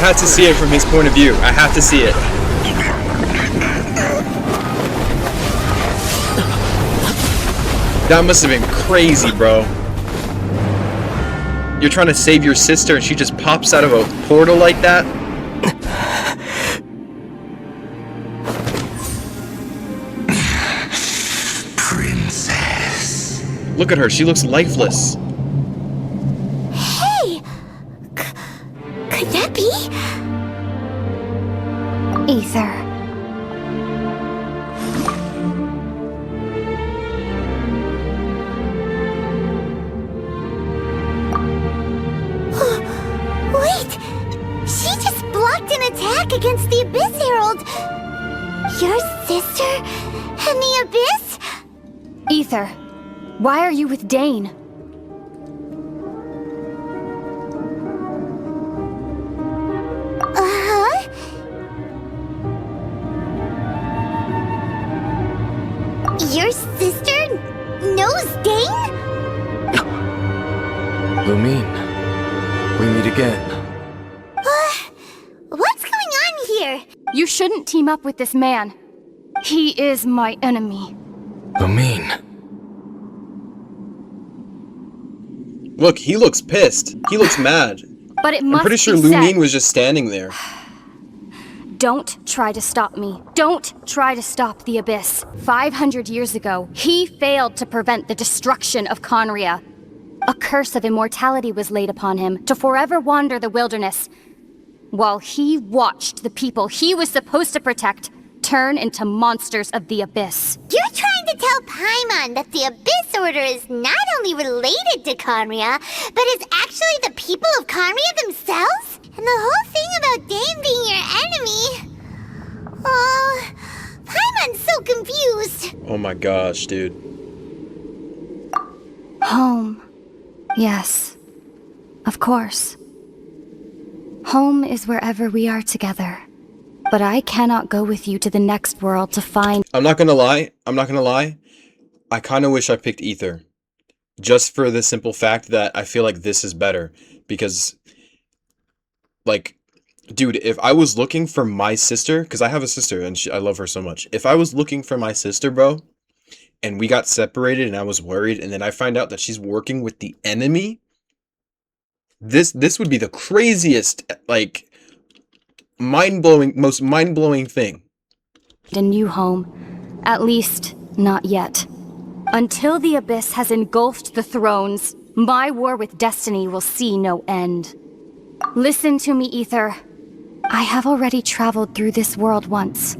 had to see it from his point of view. I have to see it. That must have been crazy, bro. You're trying to save your sister and she just pops out of a portal like that? Princess. Look at her, she looks lifeless. Hey! Could that be? Ether. Wait! She just blocked an attack against the Abyss Herald! Your sister and the Abyss? Ether, why are you with Dane? Uh-huh? Your sister knows Dane? Lumine, we meet again. What's going on here? You shouldn't team up with this man. He is my enemy. Lumine. Look, he looks pissed. He looks mad. But it I'm must pretty sure be Lumine said. was just standing there. Don't try to stop me. Don't try to stop the Abyss. 500 years ago, he failed to prevent the destruction of Conria. A curse of immortality was laid upon him to forever wander the wilderness, while he watched the people he was supposed to protect turn into monsters of the Abyss. You're trying to tell Paimon that the Abyss Order is not only related to Conria, but is actually the people of Conria themselves? And the whole thing about Dane being your enemy... Oh... Paimon's so confused. Oh my gosh, dude. Home. Yes. Of course. Home is wherever we are together. But I cannot go with you to the next world to find... I'm not gonna lie. I kinda wish I picked Ether. Just for the simple fact that I feel like this is better. Because... like... dude, if I was looking for my sister... because I have a sister and I love her so much. If I was looking for my sister, bro... and we got separated and I was worried, and then I find out that she's working with the enemy, this would be the craziest, like, most mind-blowing thing. a new home. At least, not yet. Until the Abyss has engulfed the thrones, my war with destiny will see no end. Listen to me, Ether. I have already traveled through this world once.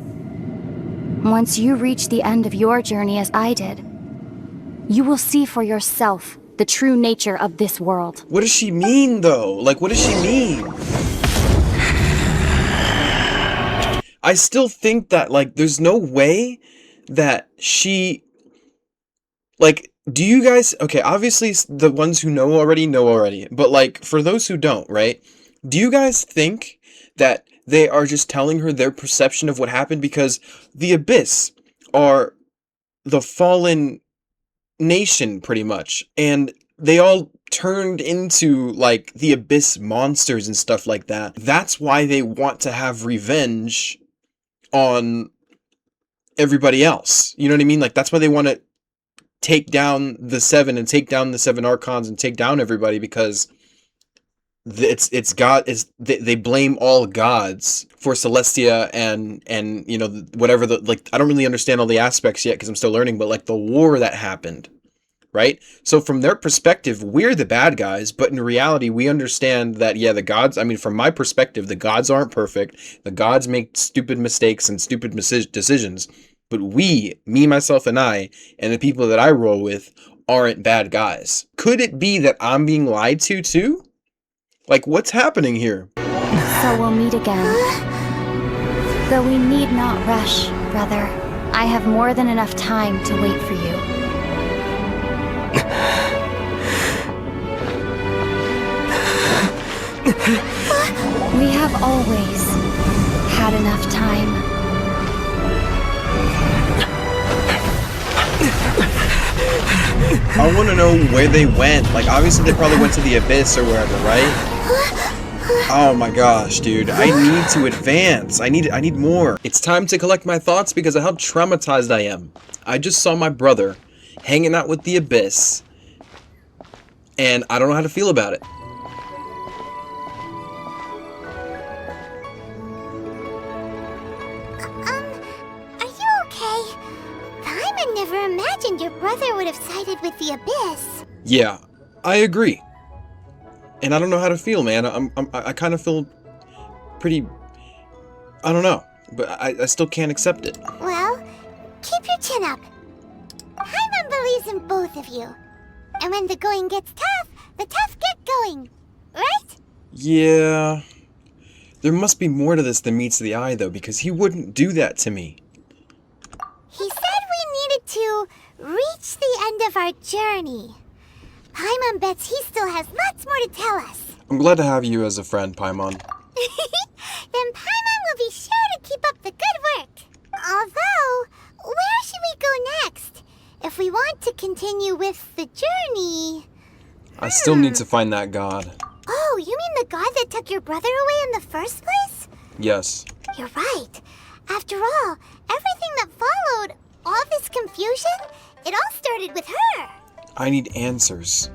Once you reach the end of your journey as I did, you will see for yourself the true nature of this world. What does she mean, though? Like, what does she mean? I still think that, like, there's no way that she... Like, do you guys... Okay, obviously, the ones who know already, but, like, for those who don't, right? Do you guys think that they are just telling her their perception of what happened? Because the Abyss are the fallen nation, pretty much. And they all turned into, like, the Abyss monsters and stuff like that. That's why they want to have revenge on everybody else. You know what I mean? Like, that's why they want to take down the Seven and take down the Seven Archons and take down everybody, because it's God. They blame all gods for Celestia and you know, whatever the, like, I don't really understand all the aspects yet because I'm still learning, but like the war that happened, right? So from their perspective, we're the bad guys, but in reality, we understand that, yeah, the gods, I mean, from my perspective, the gods aren't perfect. The gods make stupid mistakes and stupid decisions, but we, me, myself, and I, and the people that I roll with aren't bad guys. Could it be that I'm being lied to too? Like, what's happening here? So we'll meet again. Though we need not rush, brother. I have more than enough time to wait for you. We have always had enough time. I want to know where they went. Like, obviously they probably went to the Abyss or wherever, right? Oh my gosh, dude. I need to advance. I need more. It's time to collect my thoughts because of how traumatized I am. I just saw my brother hanging out with the Abyss, and I don't know how to feel about it. Are you okay? Paimon never imagined your brother would have sided with the Abyss. Yeah, I agree. And I don't know how to feel, man. I kind of feel pretty... I don't know. But I still can't accept it. Well, keep your chin up. Paimon believes in both of you. And when the going gets tough, the tough get going. Right? Yeah... There must be more to this than meets the eye, though, because he wouldn't do that to me. He said we needed to reach the end of our journey. Paimon bets he still has lots more to tell us. I'm glad to have you as a friend, Paimon. Then Paimon will be sure to keep up the good work. Although, where should we go next? If we want to continue with the journey... I still need to find that god. Oh, you mean the god that took your brother away in the first place? Yes. You're right. After all, everything that followed, all this confusion, it all started with her. I need answers.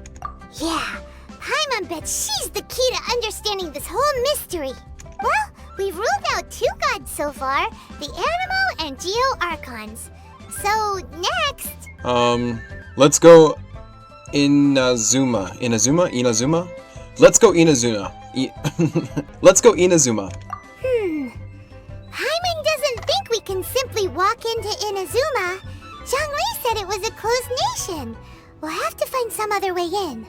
Yeah, Paimon bets she's the key to understanding this whole mystery. Well, we've ruled out 2 gods so far, the Animo and Geo Archons. So, next... Let's go Inazuma. Inazuma? Let's go Inazuma. Let's go Inazuma. Paimon doesn't think we can simply walk into Inazuma. Zhongli said it was a closed nation. We'll have to find some other way in.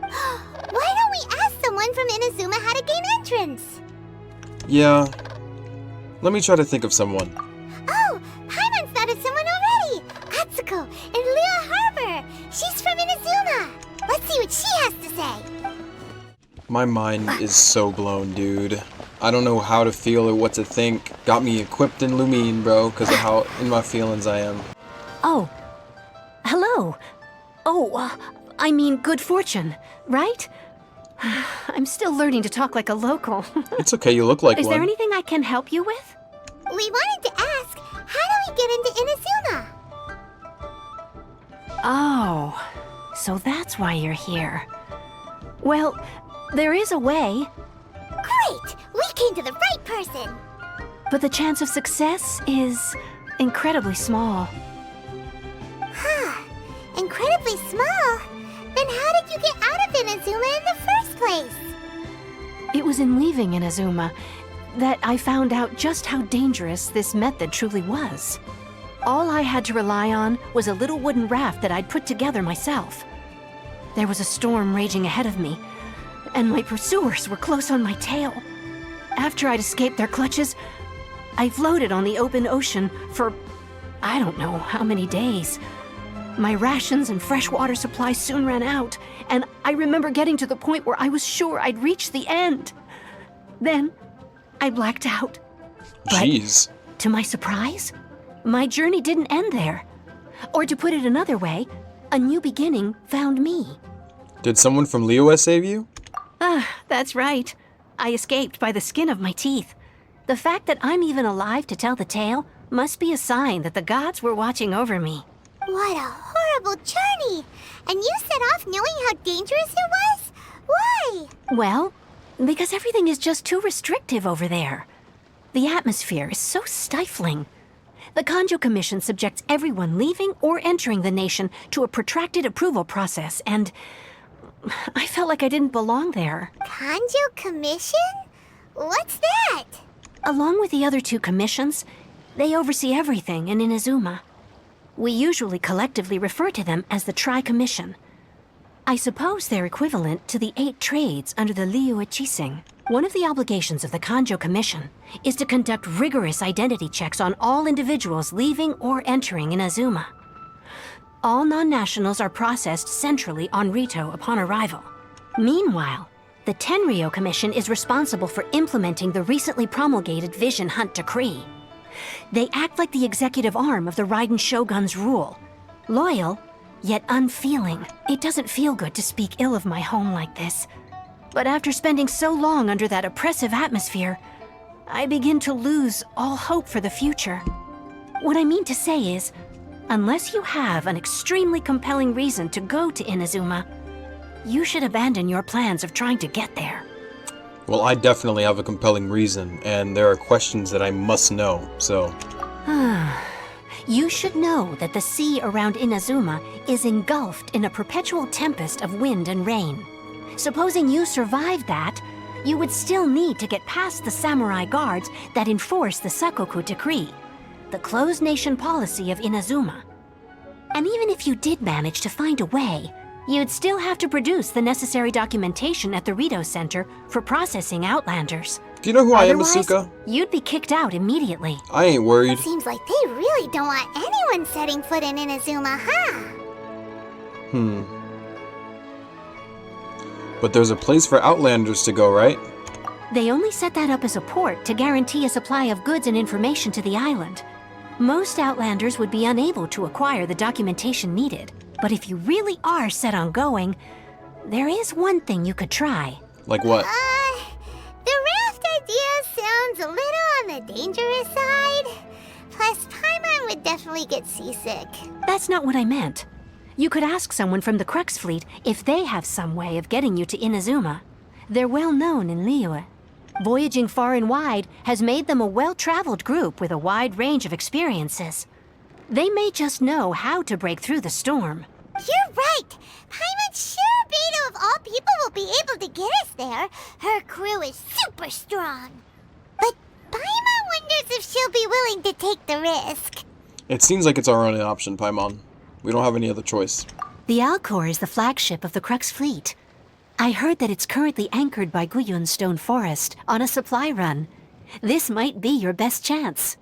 Why don't we ask someone from Inazuma how to gain entrance? Yeah. Let me try to think of someone. Oh, Paimon's thought of someone already. Atsuko in Liyue Harbor. She's from Inazuma. Let's see what she has to say. My mind is so blown, dude. I don't know how to feel or what to think. Got me equipped in Lumine, bro, because of how in my feelings I am. Oh. Hello. Oh, I mean good fortune, right? I'm still learning to talk like a local. It's okay, you look like Is one. there anything I can help you with? We wanted to ask, how do we get into Inazuma? Oh, so that's why you're here. Well, there is a way, Great! We came to the right person! but the chance of success is incredibly small. Huh. Incredibly small? Then how did you get out of Inazuma in the first place? It was in leaving Inazuma that I found out just how dangerous this method truly was. All I had to rely on was a little wooden raft that I'd put together myself. There was a storm raging ahead of me, and my pursuers were close on my tail. After I'd escaped their clutches, I floated on the open ocean for I don't know how many days. My rations and freshwater supplies soon ran out, and I remember getting to the point where I was sure I'd reached the end. Then, I blacked out. But Jeez. to my surprise, my journey didn't end there. Or to put it another way, a new beginning found me. Did someone from Liyue save you? That's right. I escaped by the skin of my teeth. The fact that I'm even alive to tell the tale must be a sign that the gods were watching over me. What a horrible journey! And you set off knowing how dangerous it was? Why? Well, because everything is just too restrictive over there. The atmosphere is so stifling. The Kanjo Commission subjects everyone leaving or entering the nation to a protracted approval process, and I felt like I didn't belong there. Kanjo Commission? What's that? Along with the other 2 commissions, they oversee everything in Inazuma. We usually collectively refer to them as the Tri-Commission. I suppose they're equivalent to the 8 trades under the Liyue Chising. One of the obligations of the Kanjo Commission is to conduct rigorous identity checks on all individuals leaving or entering Inazuma. All non-nationals are processed centrally on Rito upon arrival. Meanwhile, the Tenryo Commission is responsible for implementing the recently promulgated Vision Hunt Decree. They act like the executive arm of the Raiden Shogun's rule. Loyal, yet unfeeling. It doesn't feel good to speak ill of my home like this. But after spending so long under that oppressive atmosphere, I begin to lose all hope for the future. What I mean to say is, unless you have an extremely compelling reason to go to Inazuma, you should abandon your plans of trying to get there. Well, I definitely have a compelling reason, and there are questions that I must know, so... You should know that the sea around Inazuma is engulfed in a perpetual tempest of wind and rain. Supposing you survived that, you would still need to get past the samurai guards that enforce the Sakoku Decree, the closed nation policy of Inazuma. And even if you did manage to find a way, you'd still have to produce the necessary documentation at the Rito Center for processing Outlanders. Do you know who I am, Otherwise, Asuka? you'd be kicked out immediately. I ain't worried. It seems like they really don't want anyone setting foot in Inazuma, huh? But there's a place for Outlanders to go, right? They only set that up as a port to guarantee a supply of goods and information to the island. Most Outlanders would be unable to acquire the documentation needed. But if you really are set on going, there is one thing you could try. Like what? The raft idea sounds a little on the dangerous side. Plus, Paimon would definitely get seasick. That's not what I meant. You could ask someone from the Crux fleet if they have some way of getting you to Inazuma. They're well known in Liyue. Voyaging far and wide has made them a well-traveled group with a wide range of experiences. They may just know how to break through the storm. You're right. Paimon's sure Beidou of all people will be able to get us there. Her crew is super strong. But Paimon wonders if she'll be willing to take the risk. It seems like it's our only option, Paimon. We don't have any other choice. The Alcor is the flagship of the Crux fleet. I heard that it's currently anchored by Guyun Stone Forest on a supply run. This might be your best chance.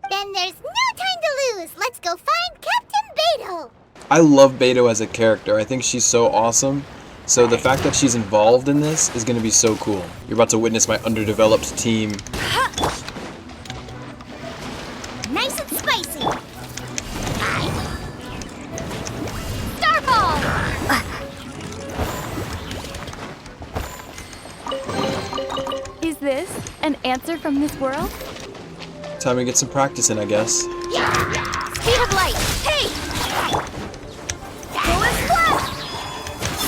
Then there's no time to lose. Let's go find Captain Beidou. I love Beidou as a character. I think she's so awesome. So the fact that she's involved in this is going to be so cool. You're about to witness my underdeveloped team. Nice and spicy. Starball! Is this an answer from this world? Time to get some practice in, I guess. Speed of light. Hey! Full splash!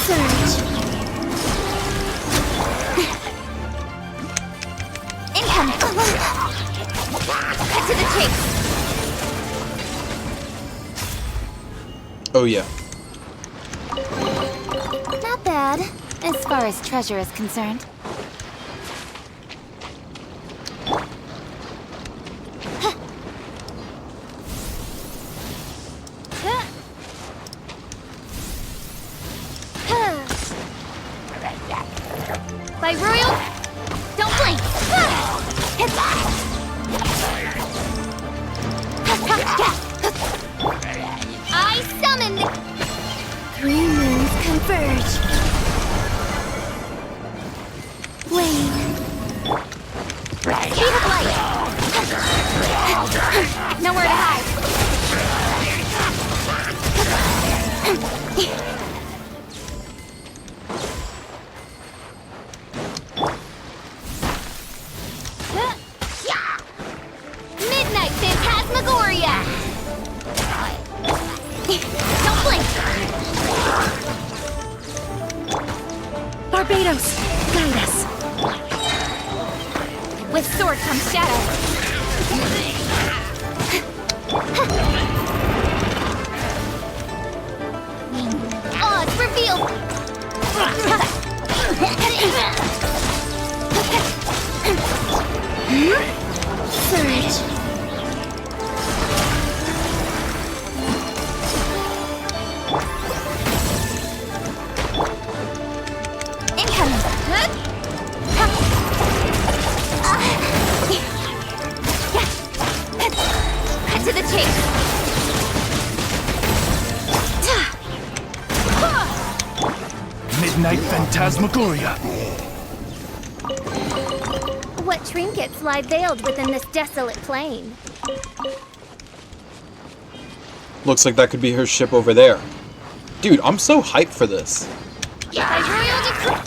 Surge. Incoming. Cut to the chase. Oh yeah. Not bad, as far as treasure is concerned. By Royal, don't blink. I summoned. 3 moons converge. Wayne. Speed of light. Nowhere to hide. Midnight Phantasmagoria! Don't blink! Barbados, guide us. With sword comes shadow. Odds revealed! Surge. Incoming. Cut to the chase. Midnight Phantasmagoria. What trinkets lie veiled within this desolate plain? Looks like that could be her ship over there. Dude, I'm so hyped for this. By royal decree.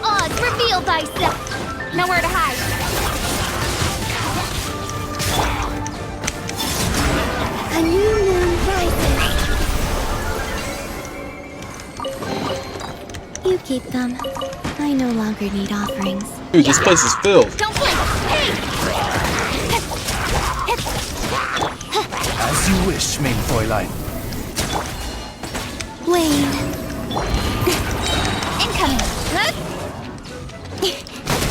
Oz, reveal thyself! Nowhere to hide. A new moon rises. You keep them. I no longer need offerings. Dude, this place is filled. Don't blink! Hey! As you wish, main Fräulein. Wayne. Incoming! Huh?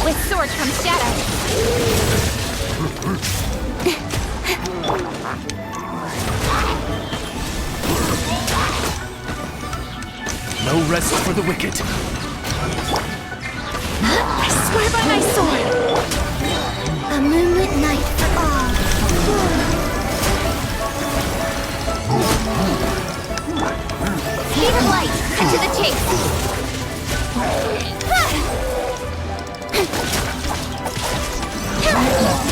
With sword comes shadow. No rest for the wicked. I swear by my sword! A moonlit night for all. Speed of light, cut to the chase.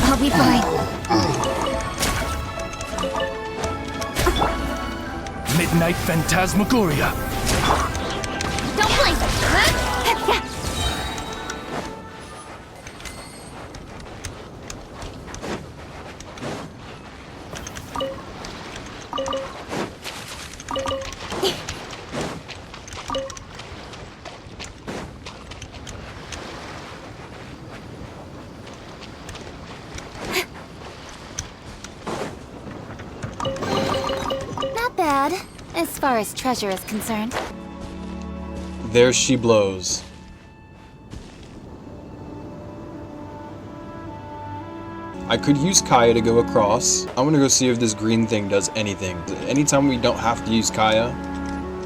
I'll be fine. Midnight Phantasmagoria. Don't blink! Huh? Not bad, as far as treasure is concerned. There she blows. I could use Kaya to go across. I'm gonna go see if this green thing does anything. Anytime we don't have to use Kaya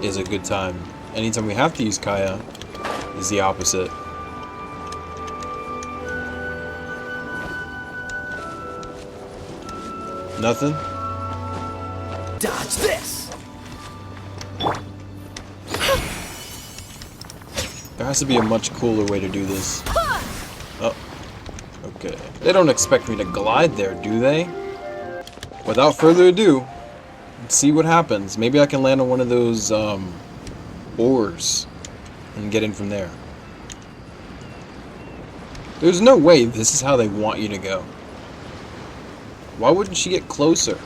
is a good time. Anytime we have to use Kaya is the opposite. Nothing? Dodge this! There has to be a much cooler way to do this. Oh. Okay. They don't expect me to glide there, do they? Without further ado, let's see what happens. Maybe I can land on one of those, oars and get in from there. There's no way this is how they want you to go. Why wouldn't she get closer?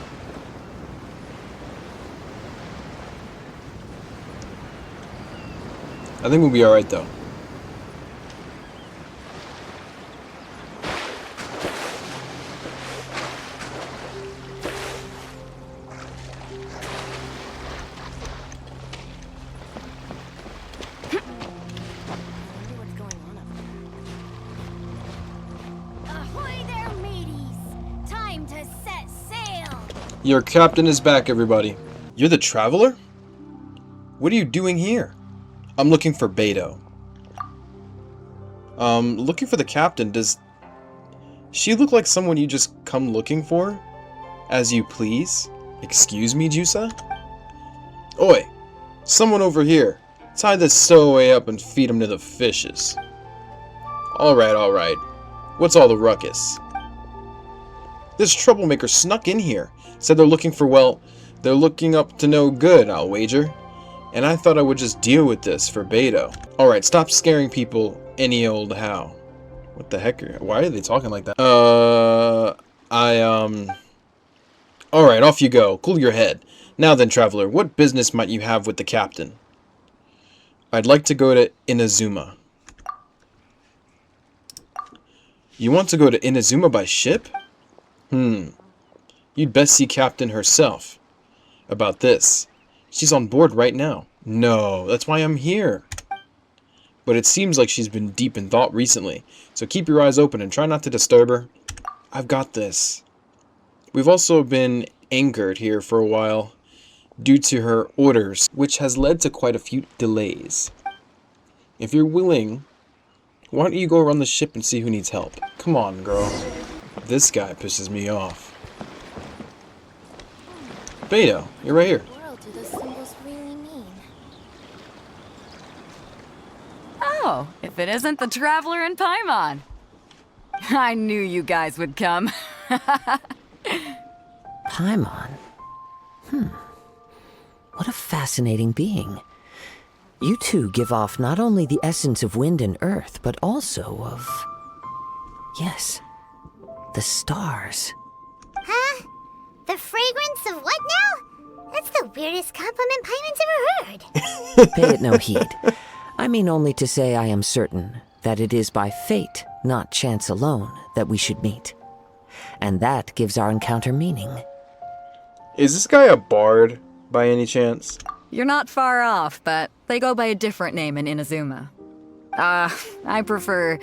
I think we'll be alright though. Ahoy there, mateys! Time to set sail! Your captain is back, everybody. You're the traveler? What are you doing here? I'm looking for Beidou. Looking for the captain. Does she look like someone you just come looking for? As you please? Excuse me, Jusa? Oi! Someone over here. Tie this stowaway up and feed him to the fishes. Alright, alright. What's all the ruckus? This troublemaker snuck in here. Said they're looking for, well, they're looking up to no good, I'll wager. And I thought I would just deal with this for Beidou. Alright, stop scaring people any old how. What the heck? Why are they talking like that? Alright, off you go. Cool your head. Now then, traveler, what business might you have with the captain? I'd like to go to Inazuma. You want to go to Inazuma by ship? You'd best see Captain herself about this. She's on board right now. No, that's why I'm here. But it seems like she's been deep in thought recently, so keep your eyes open and try not to disturb her. I've got this. We've also been anchored here for a while due to her orders, which has led to quite a few delays. If you're willing, why don't you go around the ship and see who needs help? Come on, girl. This guy pisses me off. Beidou, you're right here. What do those symbols really mean? Oh, if it isn't the Traveler and Paimon. I knew you guys would come. Paimon? What a fascinating being. You two give off not only the essence of wind and earth, but also of... yes, the stars. Huh? The fragrance of what now? That's the weirdest compliment Paimon's ever heard. Pay it no heed. I mean only to say I am certain that it is by fate, not chance alone, that we should meet. And that gives our encounter meaning. Is this guy a bard, by any chance? You're not far off, but they go by a different name in Inazuma. I prefer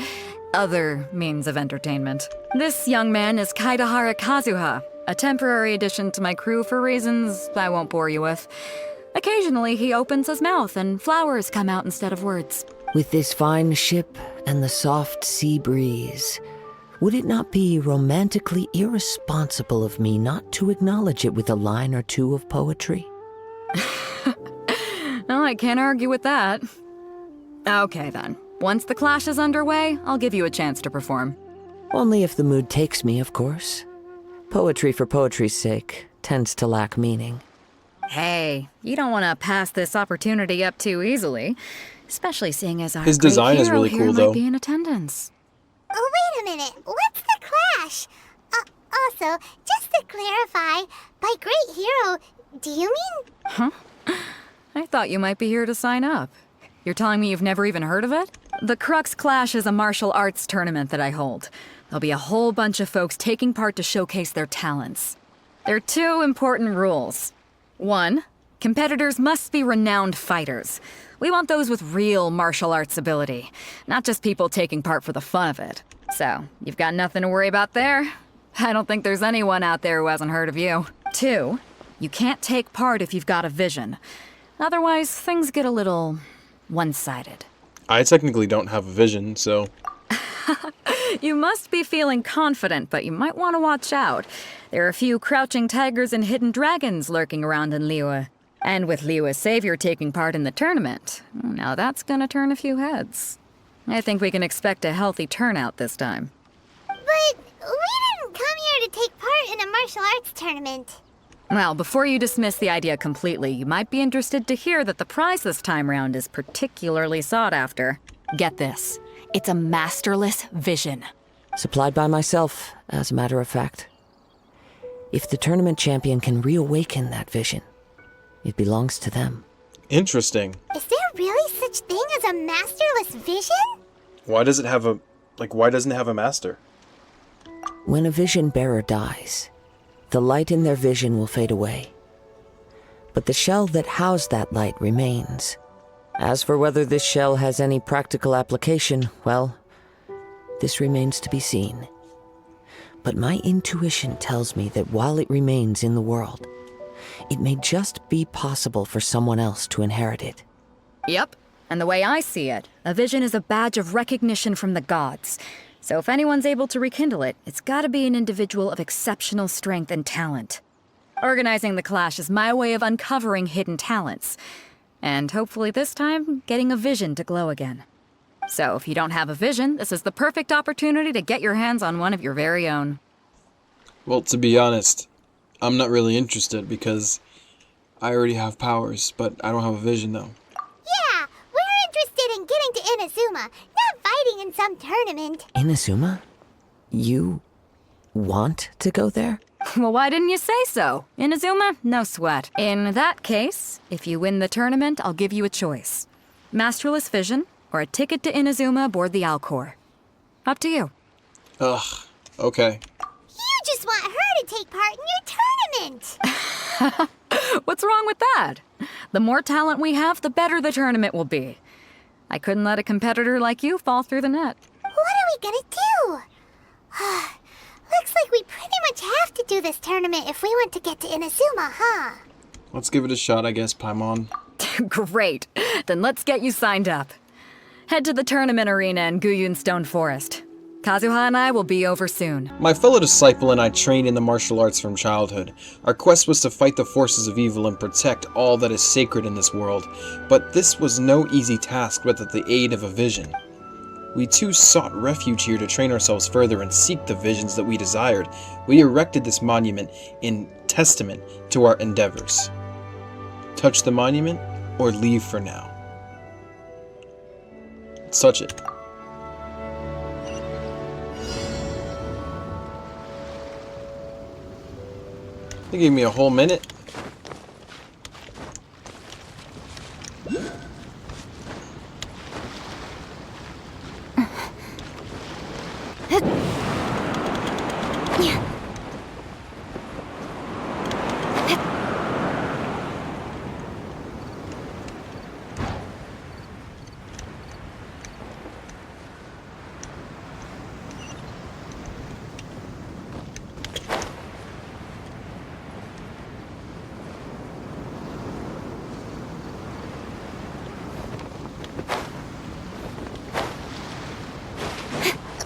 other means of entertainment. This young man is Kaidahara Kazuha, a temporary addition to my crew for reasons I won't bore you with. Occasionally, he opens his mouth and flowers come out instead of words. With this fine ship and the soft sea breeze, would it not be romantically irresponsible of me not to acknowledge it with a line or two of poetry? Well, I can't argue with that. Okay then. Once the clash is underway, I'll give you a chance to perform. Only if the mood takes me, of course. Poetry for poetry's sake tends to lack meaning. Hey, you don't want to pass this opportunity up too easily, especially seeing as our His great design is hero really here cool, might though. be in attendance. Oh, wait a minute. What's the clash? Also, just to clarify, by great hero, do you mean... Huh? I thought you might be here to sign up. You're telling me you've never even heard of it? The Crux Clash is a martial arts tournament that I hold. There'll be a whole bunch of folks taking part to showcase their talents. There are 2 important rules. 1, competitors must be renowned fighters. We want those with real martial arts ability, not just people taking part for the fun of it. So, you've got nothing to worry about there. I don't think there's anyone out there who hasn't heard of you. 2, you can't take part if you've got a vision. Otherwise, things get a little one-sided. I technically don't have a vision, so... You must be feeling confident, but you might want to watch out. There are a few crouching tigers and hidden dragons lurking around in Liyue. And with Liyue's savior taking part in the tournament, now that's gonna turn a few heads. I think we can expect a healthy turnout this time. But we didn't come here to take part in a martial arts tournament. Well, before you dismiss the idea completely, you might be interested to hear that the prize this time round is particularly sought after. Get this. It's a masterless vision. Supplied by myself, as a matter of fact. If the tournament champion can reawaken that vision, it belongs to them. Interesting. Is there really such thing as a masterless vision? Why does it have a... why doesn't it have a master? When a vision bearer dies, the light in their vision will fade away. But the shell that housed that light remains. As for whether this shell has any practical application, well, this remains to be seen. But my intuition tells me that while it remains in the world, it may just be possible for someone else to inherit it. Yep. And the way I see it, a vision is a badge of recognition from the gods. So if anyone's able to rekindle it, it's gotta be an individual of exceptional strength and talent. Organizing the clash is my way of uncovering hidden talents. And hopefully this time, getting a vision to glow again. So if you don't have a vision, this is the perfect opportunity to get your hands on one of your very own. Well, to be honest, I'm not really interested because I already have powers, but I don't have a vision though. Yeah, we're interested in getting to Inazuma, not fighting in some tournament. Inazuma? You want to go there? Well, why didn't you say so? Inazuma? No sweat. In that case, if you win the tournament, I'll give you a choice. Masterless Vision, or a ticket to Inazuma aboard the Alcor. Up to you. Ugh, okay. You just want her to take part in your tournament. What's wrong with that? The more talent we have, the better the tournament will be. I couldn't let a competitor like you fall through the net. What are we gonna do? Looks like we pretty much have to do this tournament if we want to get to Inazuma, huh? Let's give it a shot, I guess, Paimon. Great. Then let's get you signed up. Head to the tournament arena in Guyun Stone Forest. Kazuha and I will be over soon. My fellow disciple and I trained in the martial arts from childhood. Our quest was to fight the forces of evil and protect all that is sacred in this world. But this was no easy task without the aid of a vision. We too sought refuge here to train ourselves further and seek the visions that we desired. We erected this monument in testament to our endeavors. Touch the monument or leave for now. Let's touch it. They gave me a whole minute.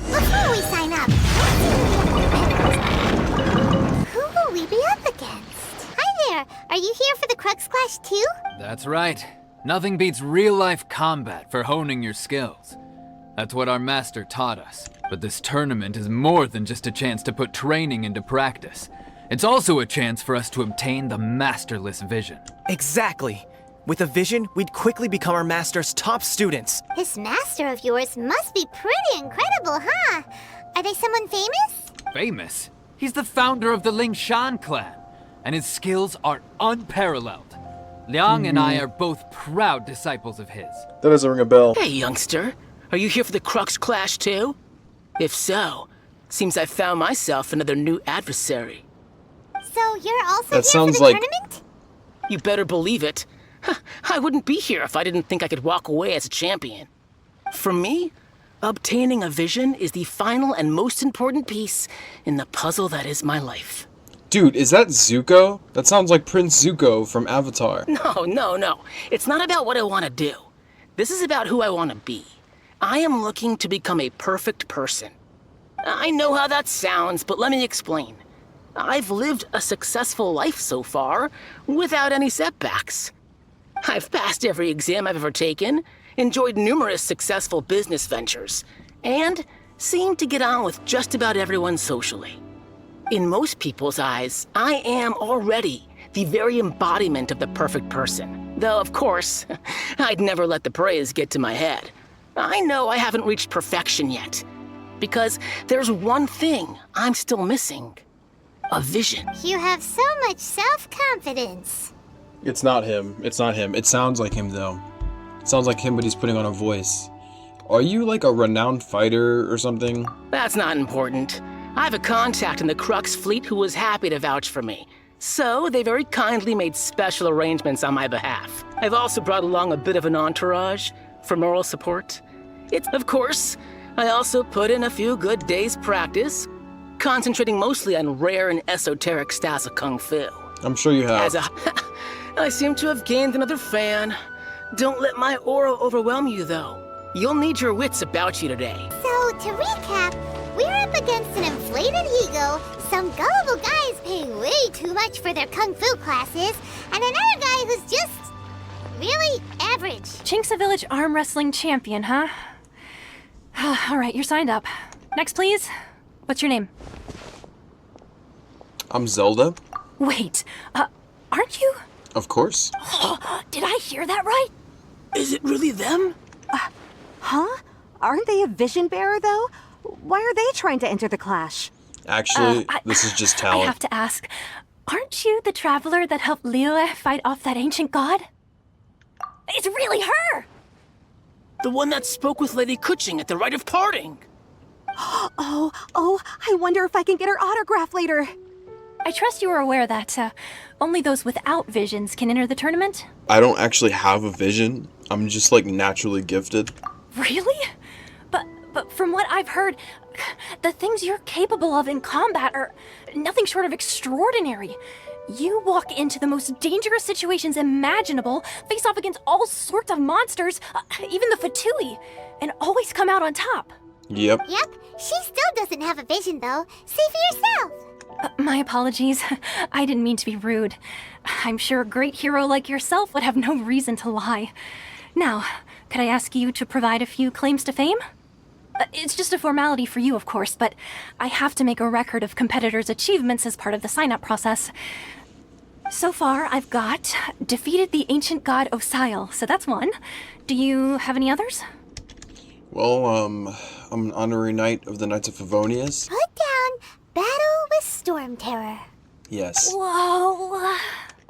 Before we sign up, who will we be up against? Hi there! Are you here for the Crux Clash too? That's right. Nothing beats real-life combat for honing your skills. That's what our master taught us. But this tournament is more than just a chance to put training into practice. It's also a chance for us to obtain the masterless vision. Exactly. With a vision, we'd quickly become our master's top students. This master of yours must be pretty incredible, huh? Are they someone famous? Famous? He's the founder of the Lingshan clan, and his skills are unparalleled. Liang and I are both proud disciples of his. That doesn't ring a bell. Hey, youngster. Are you here for the Crux Clash too? If so, seems I found myself another new adversary. So you're also That here sounds for the like- tournament? You better believe it. I wouldn't be here if I didn't think I could walk away as a champion. For me, obtaining a vision is the final and most important piece in the puzzle that is my life. Dude, is that Zuko? That sounds like Prince Zuko from Avatar. No. It's not about what I want to do. This is about who I want to be. I am looking to become a perfect person. I know how that sounds, but let me explain. I've lived a successful life so far, without any setbacks. I've passed every exam I've ever taken, enjoyed numerous successful business ventures, and seem to get on with just about everyone socially. In most people's eyes, I am already the very embodiment of the perfect person. Though, of course, I'd never let the praise get to my head. I know I haven't reached perfection yet, because there's one thing I'm still missing. A vision. You have so much self-confidence. It's not him. It's not him. It sounds like him, though. It sounds like him, but he's putting on a voice. Are you like a renowned fighter or something? That's not important. I have a contact in the Crux fleet who was happy to vouch for me. So they very kindly made special arrangements on my behalf. I've also brought along a bit of an entourage for moral support. Of course, I also put in a few good days' practice, concentrating mostly on rare and esoteric styles of Kung Fu. I'm sure you have. I seem to have gained another fan. Don't let my aura overwhelm you, though. You'll need your wits about you today. So, to recap, we're up against an inflated ego, some gullible guys paying way too much for their kung fu classes, and another guy who's just really average. Chink's a village arm wrestling champion, huh? All right, you're signed up. Next, please. What's your name? I'm Zelda. Wait, aren't you? Of course. Did I hear that right? Is it really them? Huh? Aren't they a vision bearer, though? Why are they trying to enter the clash? Actually, this is just I talent. have to ask, aren't you the traveler that helped Liyue fight off that ancient god? It's really her! The one that spoke with Lady Kuching at the rite of parting. Oh, I wonder if I can get her autograph later. I trust you are aware that only those without visions can enter the tournament? I don't actually have a vision. I'm just like naturally gifted. Really? But from what I've heard, the things you're capable of in combat are nothing short of extraordinary. You walk into the most dangerous situations imaginable, face off against all sorts of monsters, even the Fatui, and always come out on top. Yep. Yep, she still doesn't have a vision, though. See for yourself. My apologies. I didn't mean to be rude. I'm sure a great hero like yourself would have no reason to lie. Now, could I ask you to provide a few claims to fame? It's just a formality for you, of course, but I have to make a record of competitors' achievements as part of the sign-up process. So far, I've got defeated the ancient god Osail, so that's one. Do you have any others? Well, I'm an honorary knight of the Knights of Favonius. Put down Battle with Storm Terror. Yes. Whoa.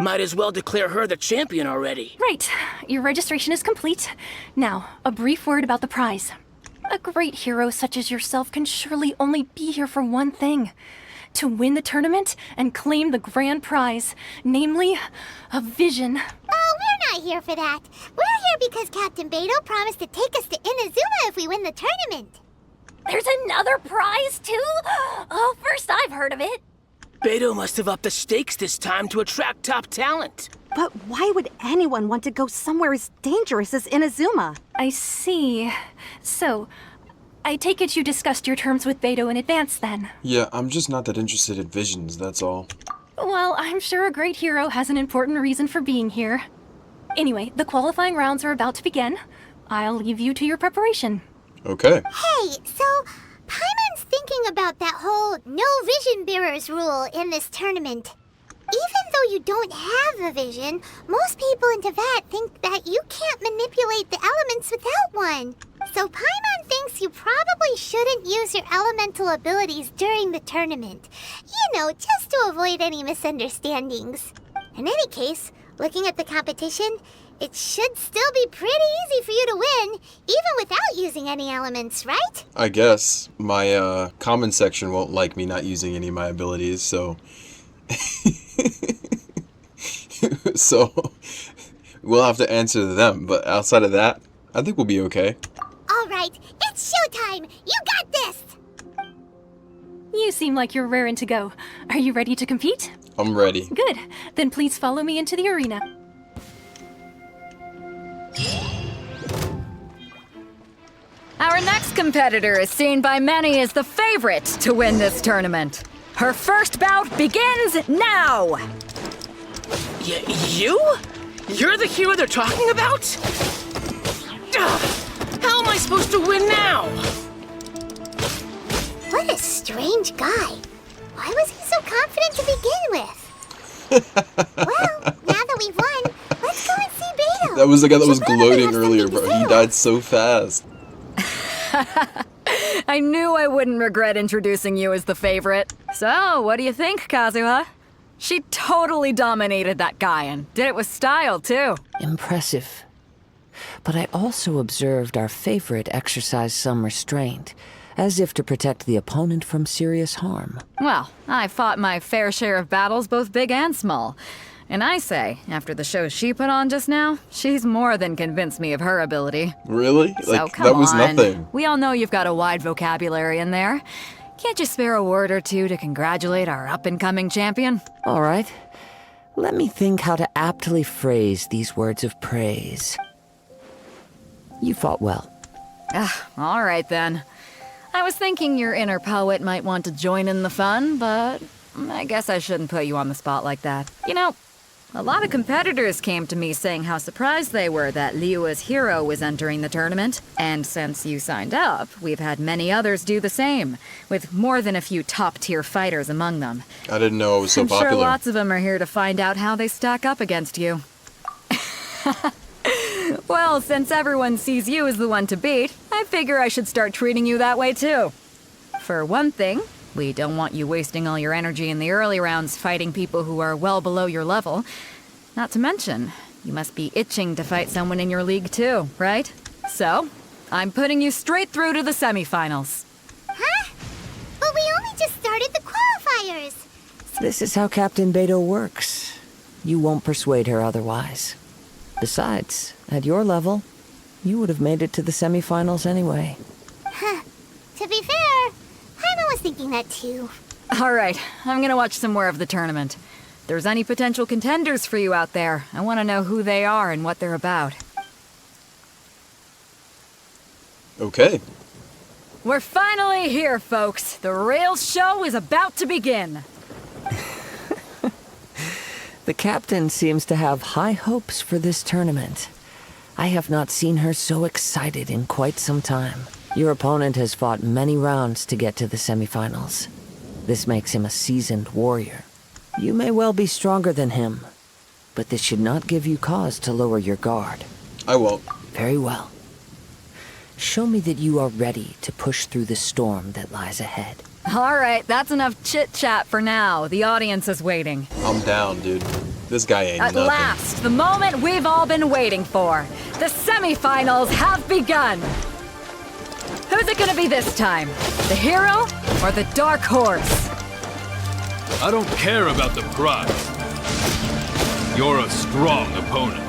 Might as well declare her the champion already. Right. Your registration is complete. Now, a brief word about the prize. A great hero such as yourself can surely only be here for one thing. To win the tournament and claim the grand prize, namely, a vision. Oh, we're not here for that. We're here because Captain Beidou promised to take us to Inazuma if we win the tournament. There's another prize, too? Oh, first I've heard of it. Beidou must have upped the stakes this time to attract top talent. But why would anyone want to go somewhere as dangerous as Inazuma? I see. So, I take it you discussed your terms with Beidou in advance, then? Yeah, I'm just not that interested in visions, that's all. Well, I'm sure a great hero has an important reason for being here. Anyway, the qualifying rounds are about to begin. I'll leave you to your preparation. Okay. Hey, so Paimon's thinking about that whole no vision bearers rule in this tournament. Even though you don't have a vision, most people in Teyvat think that you can't manipulate the elements without one. So Paimon thinks you probably shouldn't use your elemental abilities during the tournament. You know, just to avoid any misunderstandings. In any case, looking at the competition, it should still be pretty easy for you to win, even without using any elements, right? I guess. My, comment section won't like me not using any of my abilities, so... So, we'll have to answer to them, but outside of that, I think we'll be okay. Alright, it's showtime! You got this! You seem like you're raring to go. Are you ready to compete? I'm ready. Good. Then please follow me into the arena. Our next competitor is seen by many as the favorite to win this tournament. Her first bout begins now! You? You're the hero they're talking about? How am I supposed to win now? What a strange guy. Why was he so confident to begin with? Well, now that we've won, let's go and see Beidou. That was the guy that was She probably gloating has earlier, something to bro. He say. died so fast. I knew I wouldn't regret introducing you as the favorite. So, what do you think, Kazuha? She totally dominated that guy and did it with style, too. Impressive. But I also observed our favorite exercise some restraint, as if to protect the opponent from serious harm. Well, I fought my fair share of battles, both big and small. And I say, after the show she put on just now, she's more than convinced me of her ability. Really? So Like, come that was on. nothing. We all know you've got a wide vocabulary in there. Can't you spare a word or two to congratulate our up-and-coming champion? All right. Let me think how to aptly phrase these words of praise. You fought well. All right then. I was thinking your inner poet might want to join in the fun, but I guess I shouldn't put you on the spot like that. You know, a lot of competitors came to me saying how surprised they were that Liyue's hero was entering the tournament. And since you signed up, we've had many others do the same, with more than a few top-tier fighters among them. I didn't know it was so I'm popular. sure lots of them are here to find out how they stack up against you. Well, since everyone sees you as the one to beat, I figure I should start treating you that way too. For one thing, we don't want you wasting all your energy in the early rounds fighting people who are well below your level. Not to mention, you must be itching to fight someone in your league too, right? So, I'm putting you straight through to the semifinals. Huh? But we only just started the qualifiers. This is how Captain Beidou works. You won't persuade her otherwise. Besides, at your level, you would have made it to the semifinals anyway. Huh. To be fair, Paimon was thinking that too. All right, I'm gonna watch some more of the tournament. If there's any potential contenders for you out there, I want to know who they are and what they're about. Okay. We're finally here, folks. The real show is about to begin. The captain seems to have high hopes for this tournament. I have not seen her so excited in quite some time. Your opponent has fought many rounds to get to the semifinals. This makes him a seasoned warrior. You may well be stronger than him, but this should not give you cause to lower your guard. I won't. Very well. Show me that you are ready to push through the storm that lies ahead. All right, that's enough chit-chat for now. The audience is waiting. I'm down, dude. This guy ain't At nothing. last, the moment we've all been waiting for. The semifinals have begun. Who's it gonna be this time? The hero or the dark horse? I don't care about the prize. You're a strong opponent.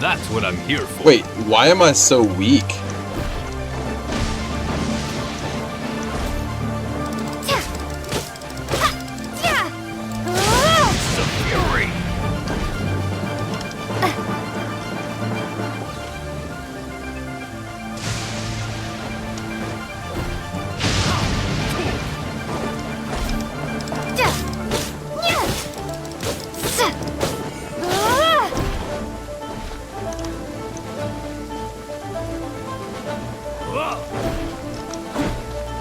That's what I'm here for. Wait, why am I so weak? The fury!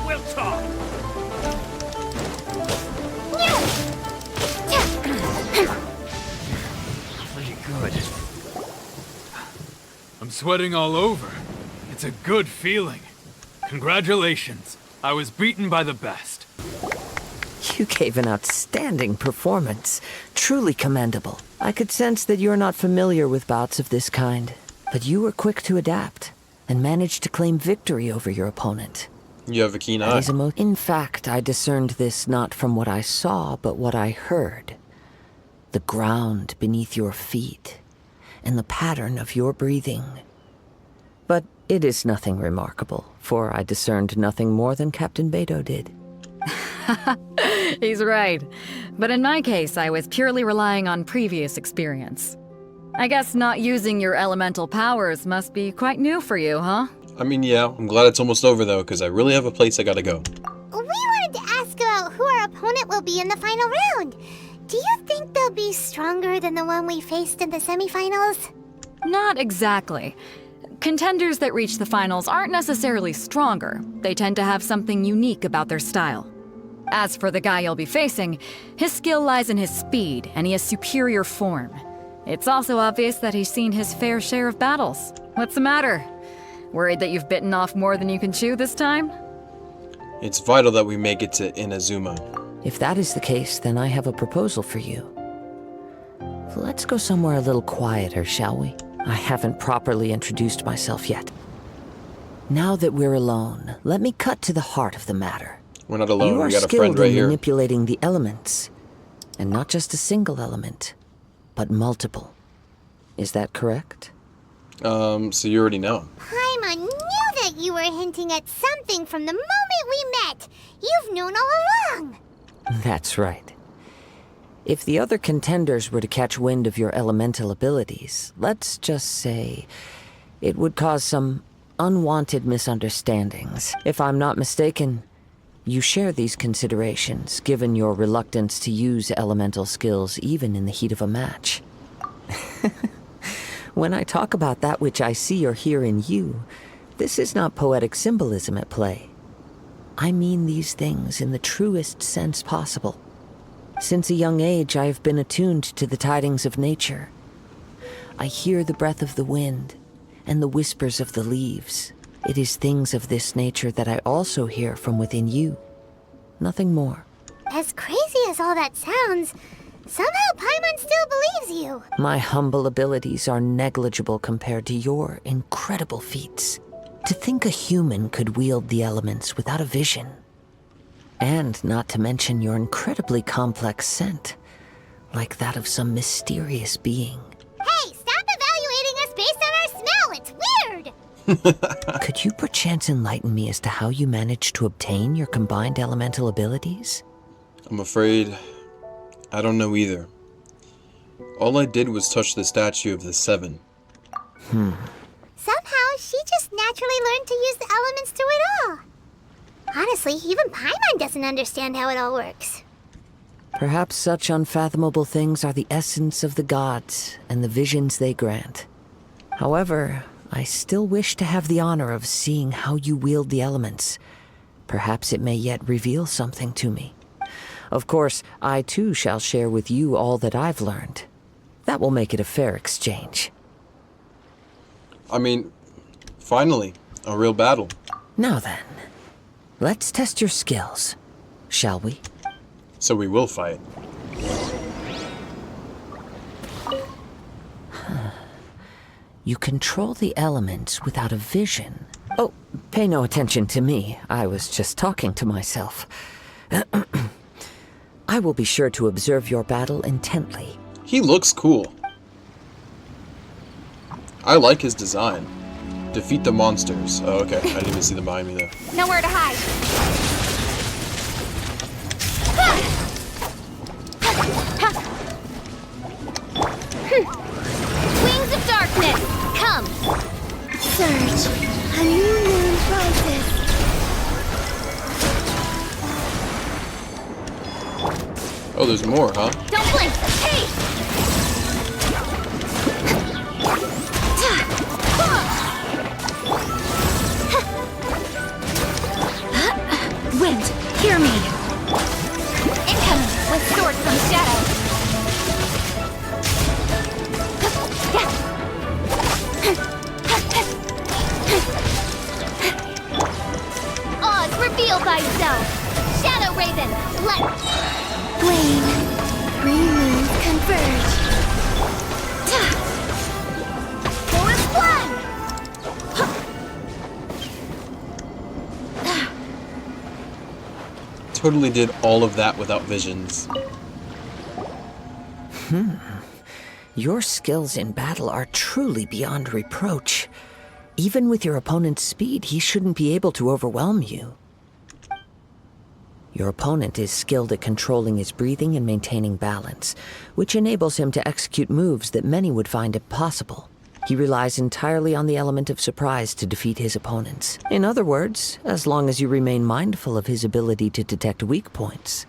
We'll talk! Pretty good. I'm sweating all over. It's a good feeling. Congratulations. I was beaten by the best. You gave an outstanding performance. Truly commendable. I could sense that you're not familiar with bouts of this kind, but you were quick to adapt and managed to claim victory over your opponent. You have a keen That eye. is in fact, I discerned this not from what I saw, but what I heard. The ground beneath your feet, and the pattern of your breathing. But it is nothing remarkable, for I discerned nothing more than Captain Beidou did. He's right. But in my case, I was purely relying on previous experience. I guess not using your elemental powers must be quite new for you, huh? I mean, yeah, I'm glad it's almost over though, because I really have a place I gotta go. We wanted to ask about who our opponent will be in the final round. Do you think they'll be stronger than the one we faced in the semifinals? Not exactly. Contenders that reach the finals aren't necessarily stronger. They tend to have something unique about their style. As for the guy you'll be facing, his skill lies in his speed, and he has superior form. It's also obvious that he's seen his fair share of battles. What's the matter? Worried that you've bitten off more than you can chew this time? It's vital that we make it to Inazuma. If that is the case, then I have a proposal for you. Let's go somewhere a little quieter, shall we? I haven't properly introduced myself yet. Now that we're alone, let me cut to the heart of the matter. We're not alone, You are we got a skilled friend right in here. manipulating the elements, and not just a single element, but multiple. Is that correct? So you already know. Paimon knew that you were hinting at something from the moment we met. You've known all along. That's right. If the other contenders were to catch wind of your elemental abilities, let's just say it would cause some unwanted misunderstandings. If I'm not mistaken, you share these considerations, given your reluctance to use elemental skills even in the heat of a match. When I talk about that which I see or hear in you, this is not poetic symbolism at play. I mean these things in the truest sense possible. Since a young age, I have been attuned to the tidings of nature. I hear the breath of the wind and the whispers of the leaves. It is things of this nature that I also hear from within you. Nothing more. As crazy as all that sounds, somehow Paimon still believes you. My humble abilities are negligible compared to your incredible feats. To think a human could wield the elements without a vision. And not to mention your incredibly complex scent, like that of some mysterious being. Hey, stop evaluating us based on our smell. It's weird. Could you perchance enlighten me as to how you managed to obtain your combined elemental abilities? I'm afraid I don't know either. All I did was touch the statue of the Seven. Somehow, she just naturally learned to use the elements through it all. Honestly, even Paimon doesn't understand how it all works. Perhaps such unfathomable things are the essence of the gods and the visions they grant. However, I still wish to have the honor of seeing how you wield the elements. Perhaps it may yet reveal something to me. Of course, I too shall share with you all that I've learned. That will make it a fair exchange. I mean, finally. A real battle. Now then, let's test your skills, shall we? So we will fight. You control the elements without a vision. Oh, pay no attention to me. I was just talking to myself. I will be sure to observe your battle intently. He looks cool. I like his design. Defeat the monsters. Oh, okay. I didn't even see them behind me there. Nowhere to hide. Wings of darkness, come! Surge. A new moon rises. Oh, there's more, huh? Don't blink! Hey! Wind, hear me! Incoming with sword from shadow! Oz, reveal thyself! Shadow Raven, let... Flame. Three moons converge. Forest one! Totally did all of that without visions. Your skills in battle are truly beyond reproach. Even with your opponent's speed, he shouldn't be able to overwhelm you. Your opponent is skilled at controlling his breathing and maintaining balance, which enables him to execute moves that many would find impossible. He relies entirely on the element of surprise to defeat his opponents. In other words, as long as you remain mindful of his ability to detect weak points,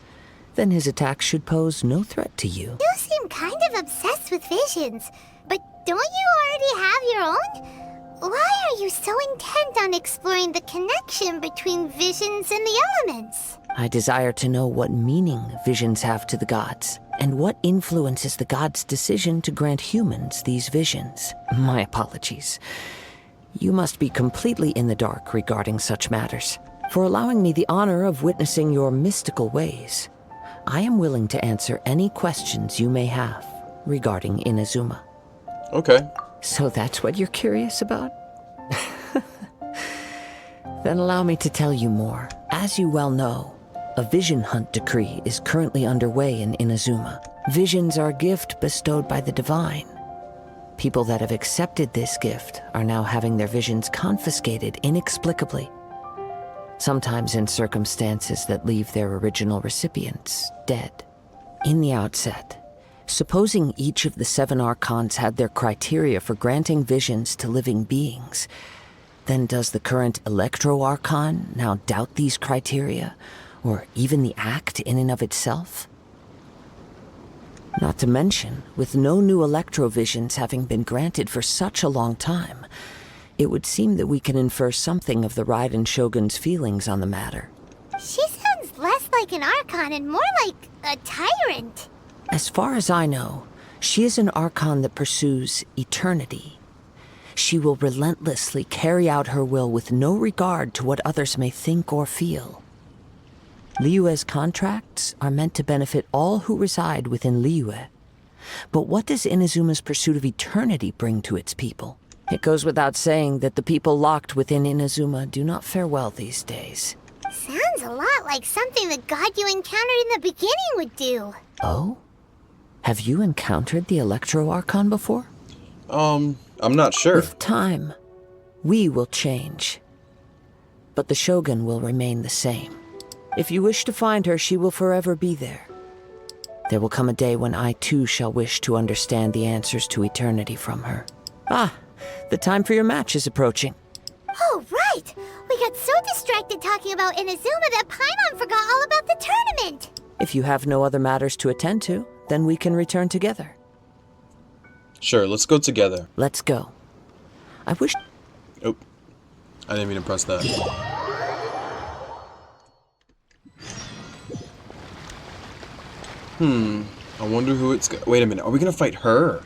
then his attacks should pose no threat to you. You seem kind of obsessed with visions, but don't you already have your own? Why are you so intent on exploring the connection between visions and the elements? I desire to know what meaning visions have to the gods, and what influences the gods' decision to grant humans these visions. My apologies. You must be completely in the dark regarding such matters. For allowing me the honor of witnessing your mystical ways, I am willing to answer any questions you may have regarding Inazuma. Okay. So that's what you're curious about? Then allow me to tell you more. As you well know, a vision hunt decree is currently underway in Inazuma. Visions are a gift bestowed by the divine. People that have accepted this gift are now having their visions confiscated inexplicably, sometimes in circumstances that leave their original recipients dead. In the outset, supposing each of the 7 archons had their criteria for granting visions to living beings, then does the current Electro-Archon now doubt these criteria, or even the act in and of itself? Not to mention, with no new Electro-Visions having been granted for such a long time, it would seem that we can infer something of the Raiden Shogun's feelings on the matter. She sounds less like an Archon and more like a tyrant. As far as I know, she is an Archon that pursues eternity. She will relentlessly carry out her will with no regard to what others may think or feel. Liyue's contracts are meant to benefit all who reside within Liyue. But what does Inazuma's pursuit of eternity bring to its people? It goes without saying that the people locked within Inazuma do not fare well these days. Sounds a lot like something the god you encountered in the beginning would do. Oh? Have you encountered the Electro-Archon before? I'm not sure. With time, we will change. But the Shogun will remain the same. If you wish to find her, she will forever be there. There will come a day when I too shall wish to understand the answers to eternity from her. Ah, the time for your match is approaching. Oh, right! We got so distracted talking about Inazuma that Paimon forgot all about the tournament! If you have no other matters to attend to, then we can return together. Sure, let's go together. Let's go. I wish... Oh, I didn't mean to press that. I wonder who it's... Wait a minute, are we gonna fight her?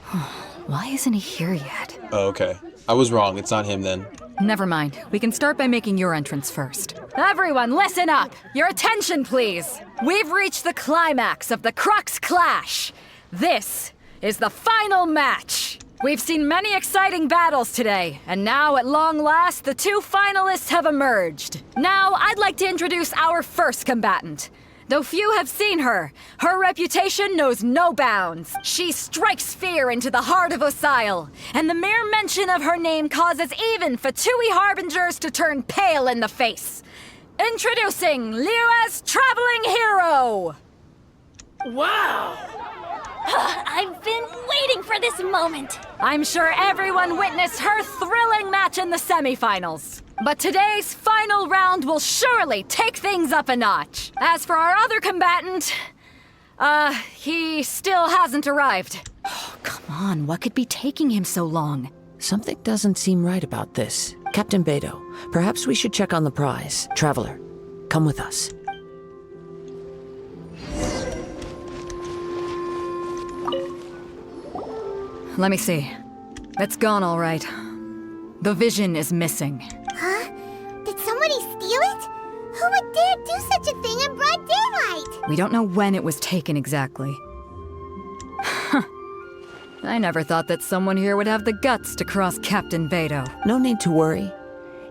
Why isn't he here yet? Oh, okay. I was wrong, it's not him then. Never mind. We can start by making your entrance first. Everyone, listen up! Your attention, please! We've reached the climax of the Crux Clash! This is the final match! We've seen many exciting battles today, and now at long last, the two finalists have emerged. Now, I'd like to introduce our first combatant. Though few have seen her, her reputation knows no bounds. She strikes fear into the heart of Osile, and the mere mention of her name causes even Fatui Harbingers to turn pale in the face. Introducing Liyue's traveling hero! Wow! I've been waiting for this moment. I'm sure everyone witnessed her thrilling match in the semifinals. But today's final round will surely take things up a notch. As for our other combatant, he still hasn't arrived. Oh, come on, what could be taking him so long? Something doesn't seem right about this. Captain Beidou, perhaps we should check on the prize. Traveler, come with us. Let me see. It's gone all right. The vision is missing. Huh? Did somebody steal it? Who would dare do such a thing in broad daylight? We don't know when it was taken exactly. I never thought that someone here would have the guts to cross Captain Beidou. No need to worry.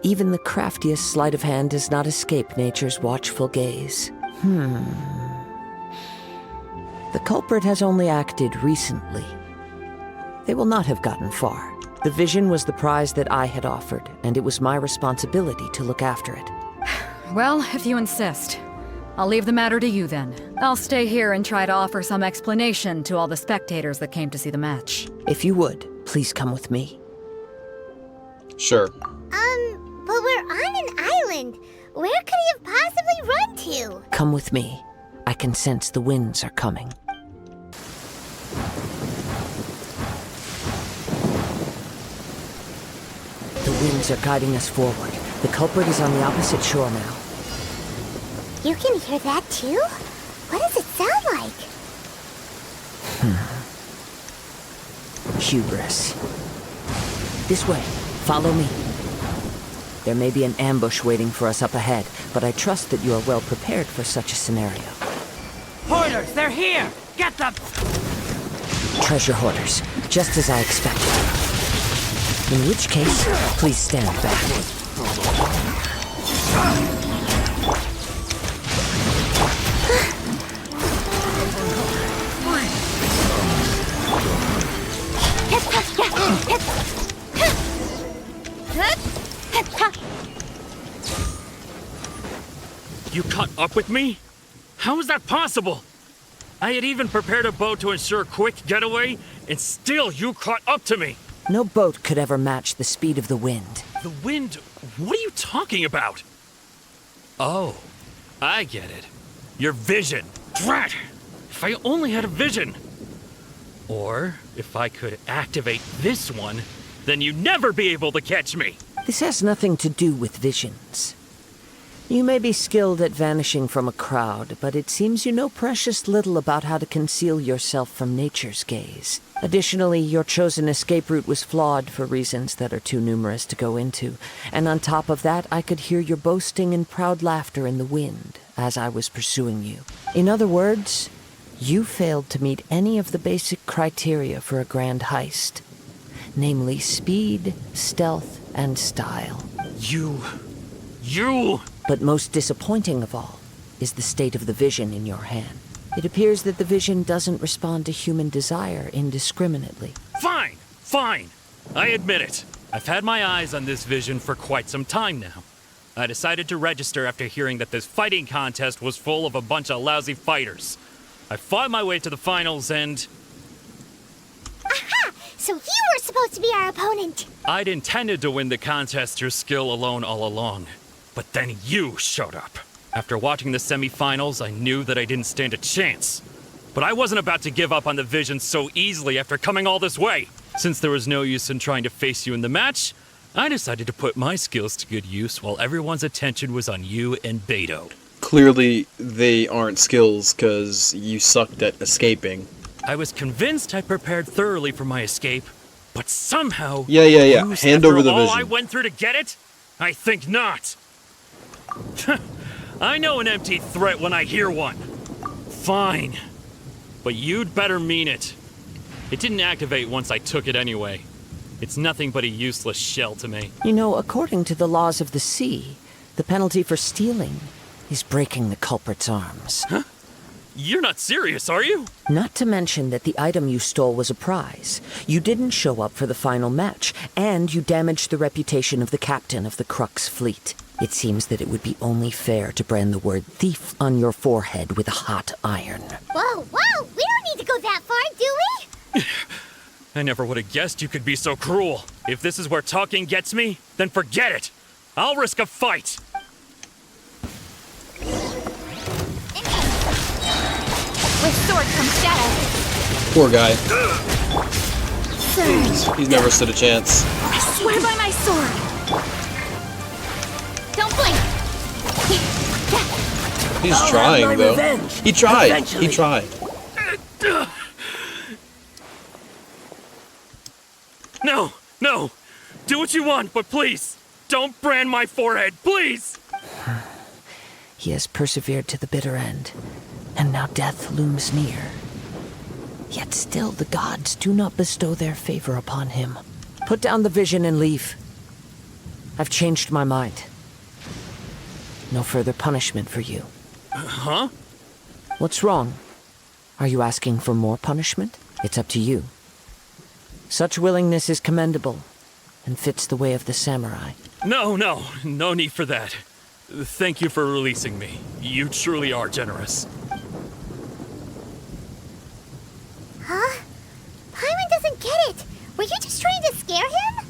Even the craftiest sleight of hand does not escape nature's watchful gaze. The culprit has only acted recently. They will not have gotten far. The vision was the prize that I had offered, and it was my responsibility to look after it. Well, if you insist. I'll leave the matter to you then. I'll stay here and try to offer some explanation to all the spectators that came to see the match. If you would, please come with me. Sure. But we're on an island. Where could he have possibly run to? Come with me. I can sense the winds are coming. The winds are guiding us forward. The culprit is on the opposite shore now. You can hear that too? What does it sound like? Hubris. This way. Follow me. There may be an ambush waiting for us up ahead, but I trust that you are well prepared for such a scenario. Hoarders, they're here! Get them! Treasure hoarders, just as I expected. In which case, please stand back. You caught up with me? How is that possible? I had even prepared a boat to ensure a quick getaway, and still you caught up to me! No boat could ever match the speed of the wind. The wind? What are you talking about? Oh, I get it. Your vision. Drat! If I only had a vision! Or, if I could activate this one, then you'd never be able to catch me! This has nothing to do with visions. You may be skilled at vanishing from a crowd, but it seems you know precious little about how to conceal yourself from nature's gaze. Additionally, your chosen escape route was flawed for reasons that are too numerous to go into, and on top of that, I could hear your boasting and proud laughter in the wind as I was pursuing you. In other words, you failed to meet any of the basic criteria for a grand heist, namely speed, stealth, and style. You... But most disappointing of all is the state of the vision in your hand. It appears that the vision doesn't respond to human desire indiscriminately. Fine. I admit it. I've had my eyes on this vision for quite some time now. I decided to register after hearing that this fighting contest was full of a bunch of lousy fighters. I fought my way to the finals and... Aha! So you were supposed to be our opponent! I'd intended to win the contest through skill alone all along. But then you showed up. After watching the semifinals, I knew that I didn't stand a chance. But I wasn't about to give up on the vision so easily after coming all this way. Since there was no use in trying to face you in the match, I decided to put my skills to good use while everyone's attention was on you and Beidou. Clearly, they aren't skills, because you sucked at escaping. I was convinced I prepared thoroughly for my escape, But somehow... Yeah. lose Hand after over the all vision. I went through to get it? I think not. I know an empty threat when I hear one. Fine. But you'd better mean it. It didn't activate once I took it anyway. It's nothing but a useless shell to me. You know, according to the laws of the sea, the penalty for stealing is breaking the culprit's arms. Huh? You're not serious, are you? Not to mention that the item you stole was a prize. You didn't show up for the final match, and you damaged the reputation of the captain of the Crux fleet. It seems that it would be only fair to brand the word thief on your forehead with a hot iron. Whoa, whoa! We don't need to go that far, do we? I never would have guessed you could be so cruel. If this is where talking gets me, then forget it. I'll risk a fight. With sword comes shadow. Poor guy. Surge. He's never stood a chance. I swear by my sword. Don't blink. He's I'll trying, have my though. revenge. He tried. Eventually. He tried. No, no. Do what you want, but please, don't brand my forehead, please. He has persevered to the bitter end, and now death looms near. Yet still the gods do not bestow their favor upon him. Put down the vision and leave. I've changed my mind. No further punishment for you. Huh? What's wrong? Are you asking for more punishment? It's up to you. Such willingness is commendable, and fits the way of the samurai. No need for that. Thank you for releasing me. You truly are generous. Huh? Paimon doesn't get it. Were you just trying to scare him?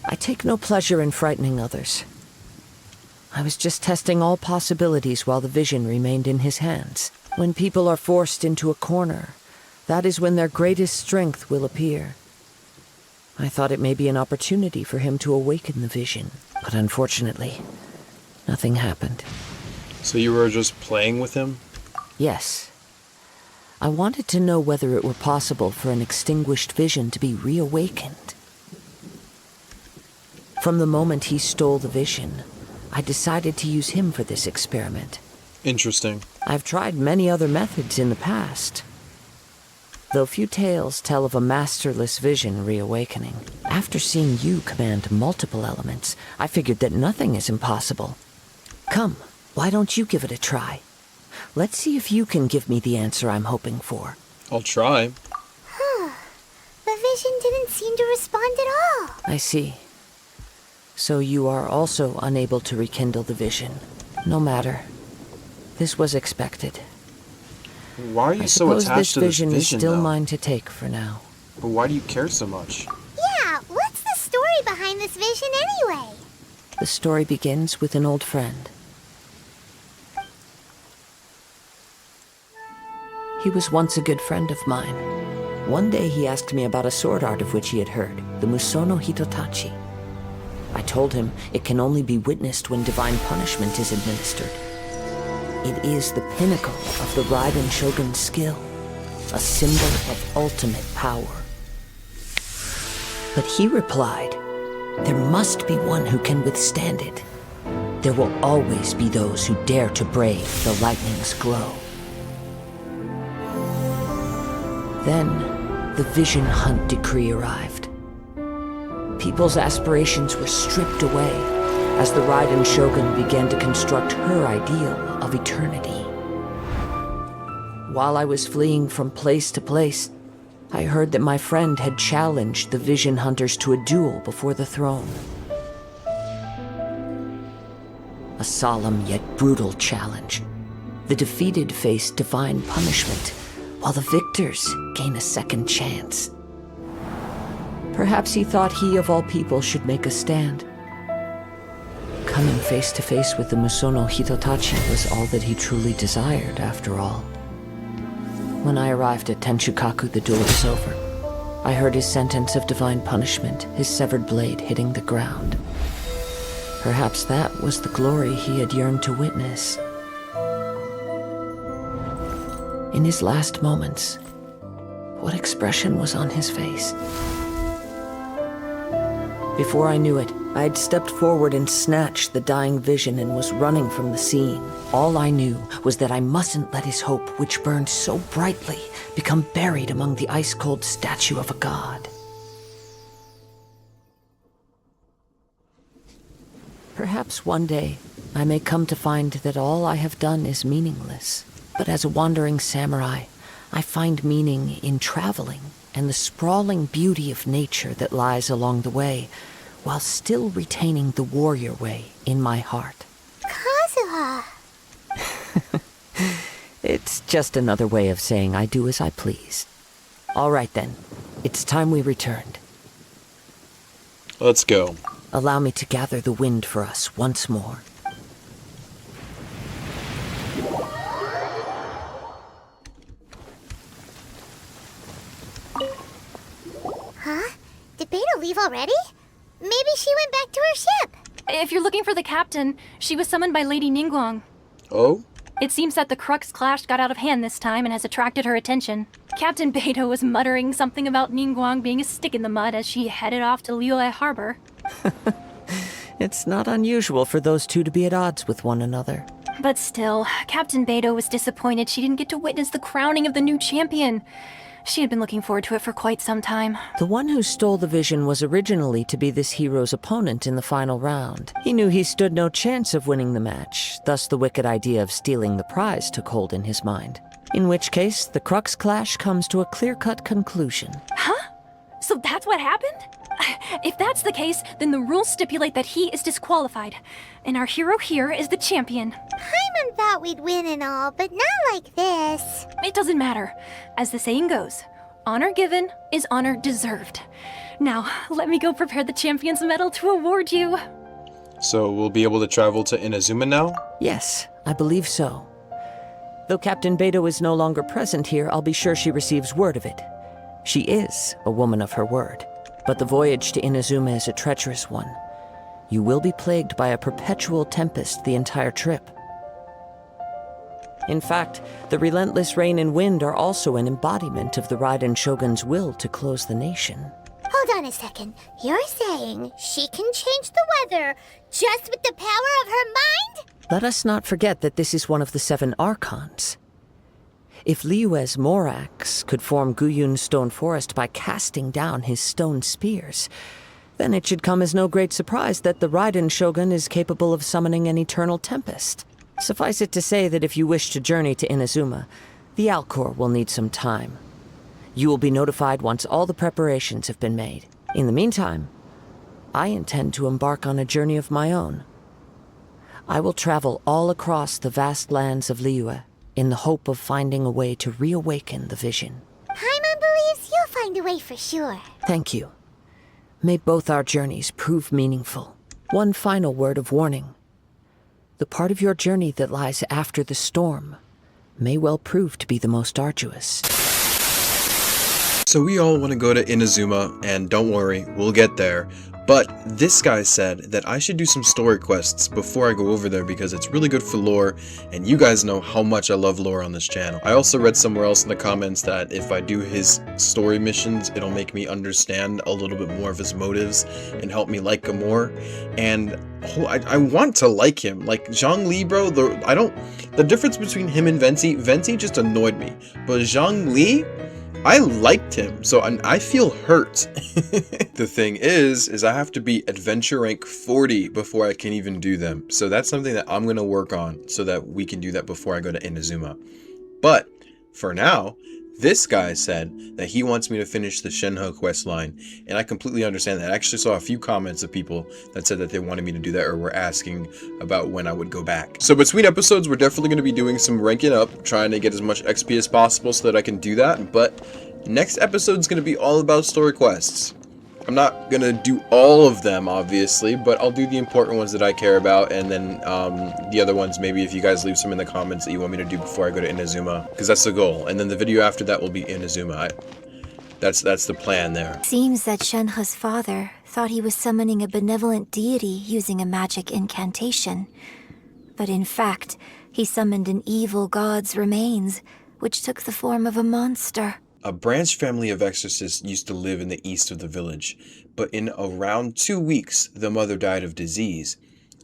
I take no pleasure in frightening others. I was just testing all possibilities while the vision remained in his hands. When people are forced into a corner, that is when their greatest strength will appear. I thought it may be an opportunity for him to awaken the vision, but unfortunately, nothing happened. So you were just playing with him? Yes. I wanted to know whether it were possible for an extinguished vision to be reawakened. From the moment he stole the vision, I decided to use him for this experiment. Interesting. I've tried many other methods in the past, though few tales tell of a masterless vision reawakening. After seeing you command multiple elements, I figured that nothing is impossible. Come, why don't you give it a try? Let's see if you can give me the answer I'm hoping for. I'll try. The vision didn't seem to respond at all. I see. So you are also unable to rekindle the vision. No matter. This was expected. Why are you so suppose attached to this vision is still though? mine to take for now. But why do you care so much? Yeah, what's the story behind this vision anyway? The story begins with an old friend. He was once a good friend of mine. One day he asked me about a sword art of which he had heard, the Musono Hitotachi. I told him it can only be witnessed when divine punishment is administered. It is the pinnacle of the Raiden Shogun's skill, a symbol of ultimate power. But he replied, there must be one who can withstand it. There will always be those who dare to brave the lightning's glow. Then, the Vision Hunt decree arrived. People's aspirations were stripped away as the Raiden Shogun began to construct her ideal of eternity. While I was fleeing from place to place, I heard that my friend had challenged the Vision Hunters to a duel before the throne. A solemn yet brutal challenge. The defeated face divine punishment, while the victors gain a second chance. Perhaps he thought he of all people should make a stand. Coming face to face with the Musono Hitotachi was all that he truly desired, after all. When I arrived at Tenshukaku, the duel was over. I heard his sentence of divine punishment, his severed blade hitting the ground. Perhaps that was the glory he had yearned to witness. In his last moments, what expression was on his face? Before I knew it, I had stepped forward and snatched the dying vision and was running from the scene. All I knew was that I mustn't let his hope, which burned so brightly, become buried among the ice-cold statue of a god. Perhaps one day, I may come to find that all I have done is meaningless. But as a wandering samurai, I find meaning in traveling and the sprawling beauty of nature that lies along the way, while still retaining the warrior way in my heart. Kazuha! It's just another way of saying I do as I please. All right then, it's time we returned. Let's go. Allow me to gather the wind for us once more. Huh? Did Beidou leave already? Maybe she went back to her ship. If you're looking for the captain, she was summoned by Lady Ningguang. Oh? It seems that the Crux Clash got out of hand this time and has attracted her attention. Captain Beidou was muttering something about Ningguang being a stick in the mud as she headed off to Liyue Harbor. It's not unusual for those two to be at odds with one another. But still, Captain Beidou was disappointed she didn't get to witness the crowning of the new champion. She had been looking forward to it for quite some time. The one who stole the vision was originally to be this hero's opponent in the final round. He knew he stood no chance of winning the match, thus the wicked idea of stealing the prize took hold in his mind. In which case, the Crux Clash comes to a clear-cut conclusion. Huh? So that's what happened? If that's the case, then the rules stipulate that he is disqualified. And our hero here is the champion. Paimon thought we'd win and all, but not like this. It doesn't matter. As the saying goes, honor given is honor deserved. Now, let me go prepare the champion's medal to award you. So we'll be able to travel to Inazuma now? Yes, I believe so. Though Captain Beidou is no longer present here, I'll be sure she receives word of it. She is a woman of her word. But the voyage to Inazuma is a treacherous one. You will be plagued by a perpetual tempest the entire trip. In fact, the relentless rain and wind are also an embodiment of the Raiden Shogun's will to close the nation. Hold on a second. You're saying she can change the weather just with the power of her mind? Let us not forget that this is one of the 7 Archons. If Liyue's Morax could form Guyun's stone forest by casting down his stone spears, then it should come as no great surprise that the Raiden Shogun is capable of summoning an eternal tempest. Suffice it to say that if you wish to journey to Inazuma, the Alcor will need some time. You will be notified once all the preparations have been made. In the meantime, I intend to embark on a journey of my own. I will travel all across the vast lands of Liyue, in the hope of finding a way to reawaken the vision. Paimon believes you'll find a way for sure. Thank you. May both our journeys prove meaningful. One final word of warning. The part of your journey that lies after the storm may well prove to be the most arduous. So we all want to go to Inazuma, and don't worry, we'll get there. But this guy said that I should do some story quests before I go over there because it's really good for lore, and you guys know how much I love lore on this channel. I also read somewhere else in the comments that if I do his story missions, it'll make me understand a little bit more of his motives and help me like him more. And I want to like him. Like Zhongli, bro, the difference between him and Venti just annoyed me. But Zhongli, I liked him, so I feel hurt. The thing is I have to be adventure rank 40 before I can even do them. So that's something that I'm going to work on so that we can do that before I go to Inazuma. But for now, this guy said that he wants me to finish the Shenhe quest line, and I completely understand that. I actually saw a few comments of people that said that they wanted me to do that or were asking about when I would go back. So between episodes, we're definitely going to be doing some ranking up, trying to get as much XP as possible so that I can do that, but next episode is going to be all about story quests. I'm not going to do all of them, obviously, but I'll do the important ones that I care about, and then the other ones, maybe if you guys leave some in the comments that you want me to do before I go to Inazuma, because that's the goal. And then the video after that will be Inazuma. That's the plan there. Seems that Shenhe's father thought he was summoning a benevolent deity using a magic incantation. But in fact, he summoned an evil god's remains, which took the form of a monster. A branch family of exorcists used to live in the east of the village, but in around 2 weeks, the mother died of disease.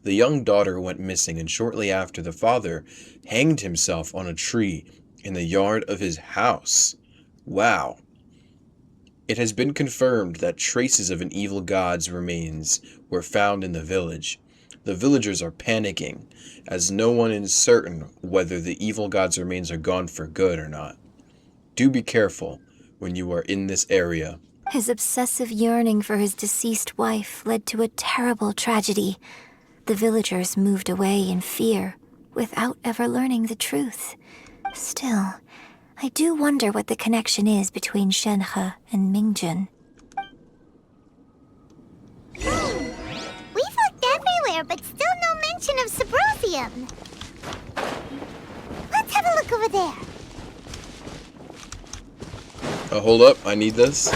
The young daughter went missing, and shortly after, the father hanged himself on a tree in the yard of his house. Wow. It has been confirmed that traces of an evil god's remains were found in the village. The villagers are panicking, as no one is certain whether the evil god's remains are gone for good or not. Do be careful when you are in this area. His obsessive yearning for his deceased wife led to a terrible tragedy. The villagers moved away in fear, without ever learning the truth. Still, I do wonder what the connection is between Shenhe and Mingjun. We've looked everywhere, but still no mention of Subrosium. Let's have a look over there. Hold up, I need this.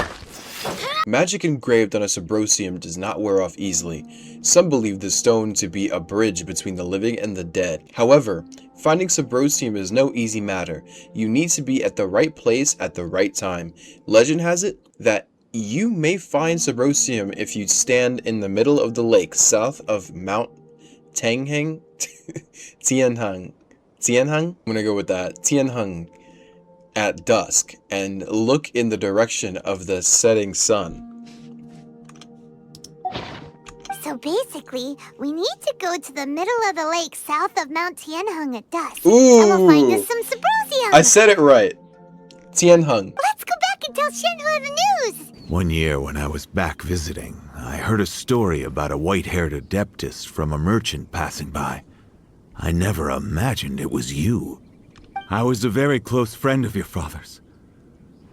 Magic engraved on a Subrosium does not wear off easily. Some believe the stone to be a bridge between the living and the dead. However, finding Subrosium is no easy matter. You need to be at the right place at the right time. Legend has it that you may find Subrosium if you stand in the middle of the lake south of Mount Tianheng. Tianheng. I'm gonna go with that. Tianheng. At dusk, and look in the direction of the setting sun. So basically, we need to go to the middle of the lake south of Mount Tianheng at dusk. Ooh! And we'll find us some Subrosium. I said it right. Tianheng. Let's go back and tell Shenhe the news. One year when I was back visiting, I heard a story about a white-haired adeptus from a merchant passing by. I never imagined it was you. I was a very close friend of your father's.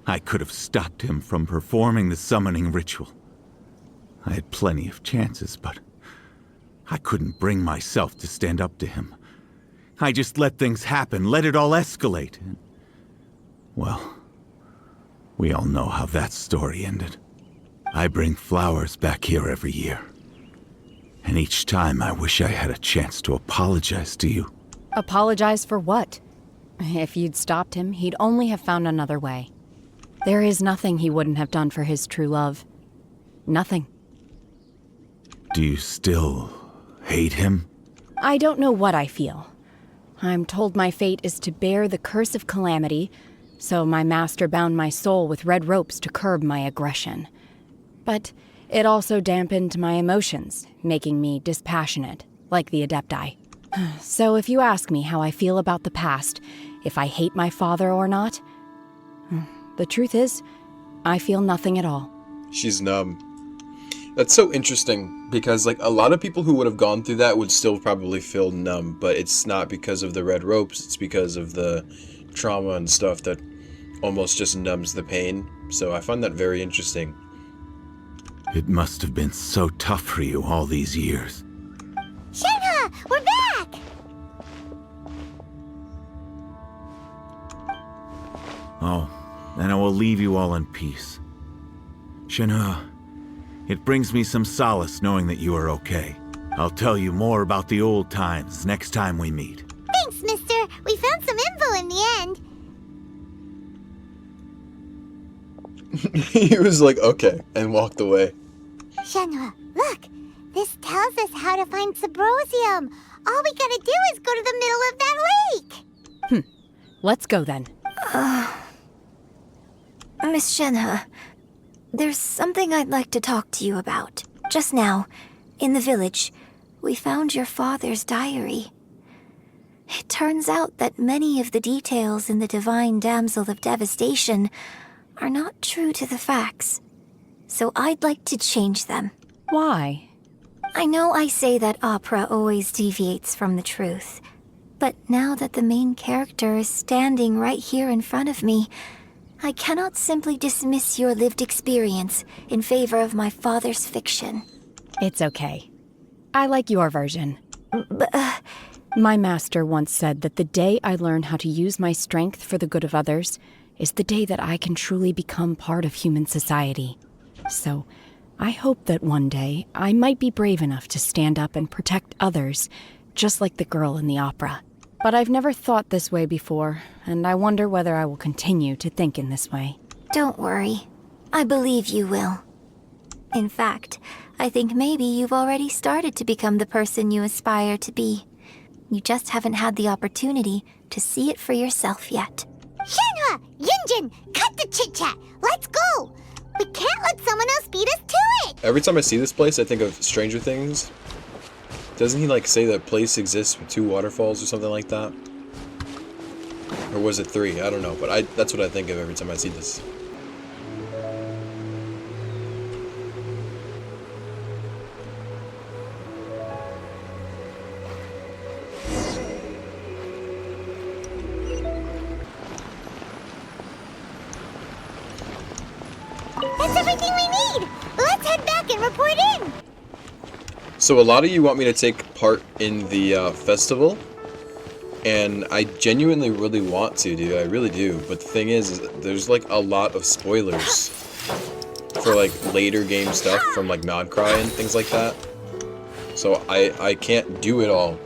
I could have stopped him from performing the summoning ritual. I had plenty of chances, but I couldn't bring myself to stand up to him. I just let things happen, let it all escalate. And, well, we all know how that story ended. I bring flowers back here every year. And each time I wish I had a chance to apologize to you. Apologize for what? If you'd stopped him, he'd only have found another way. There is nothing he wouldn't have done for his true love. Nothing. Do you still hate him? I don't know what I feel. I'm told my fate is to bear the curse of calamity, so my master bound my soul with red ropes to curb my aggression. But it also dampened my emotions, making me dispassionate, like the Adepti. So if you ask me how I feel about the past, if I hate my father or not, the truth is, I feel nothing at all. She's numb. That's so interesting, because like a lot of people who would have gone through that would still probably feel numb, but it's not because of the red ropes, it's because of the trauma and stuff that almost just numbs the pain. So I find that very interesting. It must have been so tough for you all these years. Shenhe, we're back! Oh, then I will leave you all in peace. Shenhe, it brings me some solace knowing that you are okay. I'll tell you more about the old times next time we meet. Thanks, mister. We found some info in the end. He was like, okay, and walked away. Shenhe, look. This tells us how to find Subrosium. All we gotta do is go to the middle of that lake. Let's go then. Miss Shenhe, there's something I'd like to talk to you about. Just now, in the village, we found your father's diary. It turns out that many of the details in the Divine Damsel of Devastation are not true to the facts. So I'd like to change them. Why? I know I say that opera always deviates from the truth, but now that the main character is standing right here in front of me, I cannot simply dismiss your lived experience in favor of my father's fiction. It's okay. I like your version. But, My master once said that the day I learn how to use my strength for the good of others is the day that I can truly become part of human society. So, I hope that one day I might be brave enough to stand up and protect others, just like the girl in the opera. But I've never thought this way before, and I wonder whether I will continue to think in this way. Don't worry. I believe you will. In fact, I think maybe you've already started to become the person you aspire to be. You just haven't had the opportunity to see it for yourself yet. Shenhua! Yunjin! Cut the chit-chat! Let's go! We can't let someone else beat us to it! Every time I see this place, I think of Stranger Things. Doesn't he, like, say that place exists with 2 waterfalls or something like that? Or was it 3? I don't know, but that's what I think of every time I see this. That's everything we need! Let's head back and report in! So a lot of you want me to take part in the festival, and I genuinely really want to, dude. I really do. But the thing is there's like a lot of spoilers for like later game stuff from like Nodcry and things like that. So I can't do it all.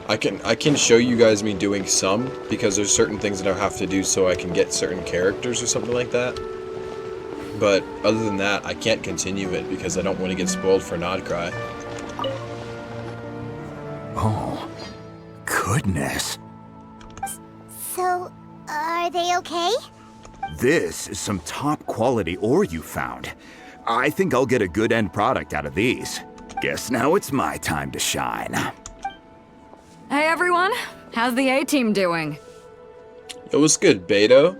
I can show you guys me doing some, because there's certain things that I have to do so I can get certain characters or something like that. But other than that, I can't continue it because I don't want to get spoiled for Nodcry. Oh, goodness. So, are they okay? This is some top quality ore you found. I think I'll get a good end product out of these. Guess now it's my time to shine. Hey everyone, how's the A-team doing? It was good, Beidou.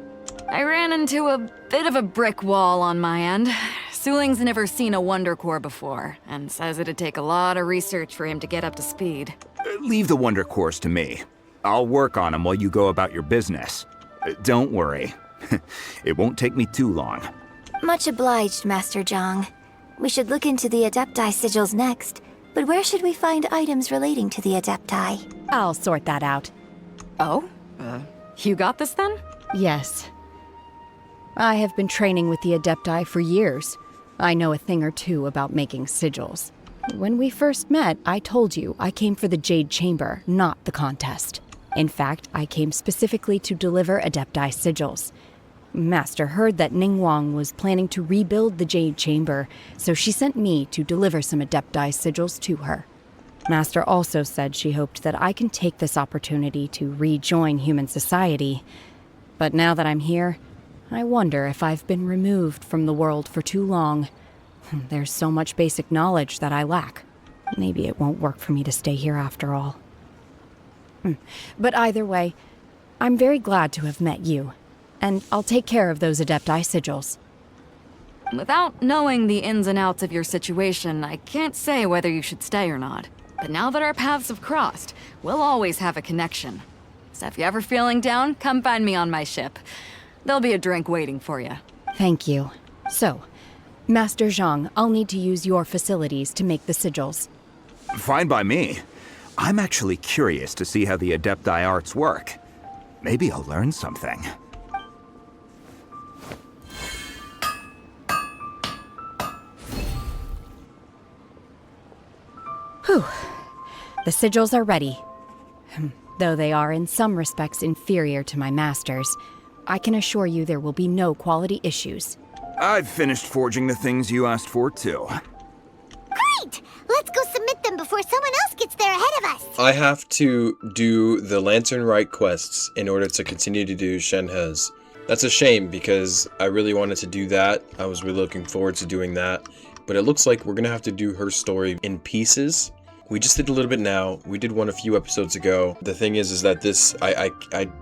I ran into a bit of a brick wall on my end. Suling's never seen a Wonder Core before, and says it'd take a lot of research for him to get up to speed. Leave the Wonder Cores to me. I'll work on them while you go about your business. Don't worry. It won't take me too long. Much obliged, Master Zhang. We should look into the Adepti sigils next, but where should we find items relating to the Adepti? I'll sort that out. Oh? You got this then? Yes. I have been training with the Adepti for years. I know a thing or two about making sigils. When we first met, I told you I came for the Jade Chamber, not the contest. In fact, I came specifically to deliver Adepti sigils. Master heard that Ningguang was planning to rebuild the Jade Chamber, so she sent me to deliver some Adepti sigils to her. Master also said she hoped that I can take this opportunity to rejoin human society. But now that I'm here, I wonder if I've been removed from the world for too long. There's so much basic knowledge that I lack. Maybe it won't work for me to stay here after all. But either way, I'm very glad to have met you, and I'll take care of those Adepti sigils. Without knowing the ins and outs of your situation, I can't say whether you should stay or not. But now that our paths have crossed, we'll always have a connection. So if you're ever feeling down, come find me on my ship. There'll be a drink waiting for you. Thank you. So, Master Zhang, I'll need to use your facilities to make the sigils. Fine by me. I'm actually curious to see how the Adepti arts work. Maybe I'll learn something. Whew. The sigils are ready. Though they are in some respects inferior to my master's, I can assure you there will be no quality issues. I've finished forging the things you asked for, too. Great! Let's go submit them before someone else gets there ahead of us! I have to do the Lantern Rite quests in order to continue to do Shenhe's. That's a shame because I really wanted to do that. I was really looking forward to doing that. But it looks like we're gonna have to do her story in pieces. We just did a little bit now. We did one a few episodes ago. The thing is that this, I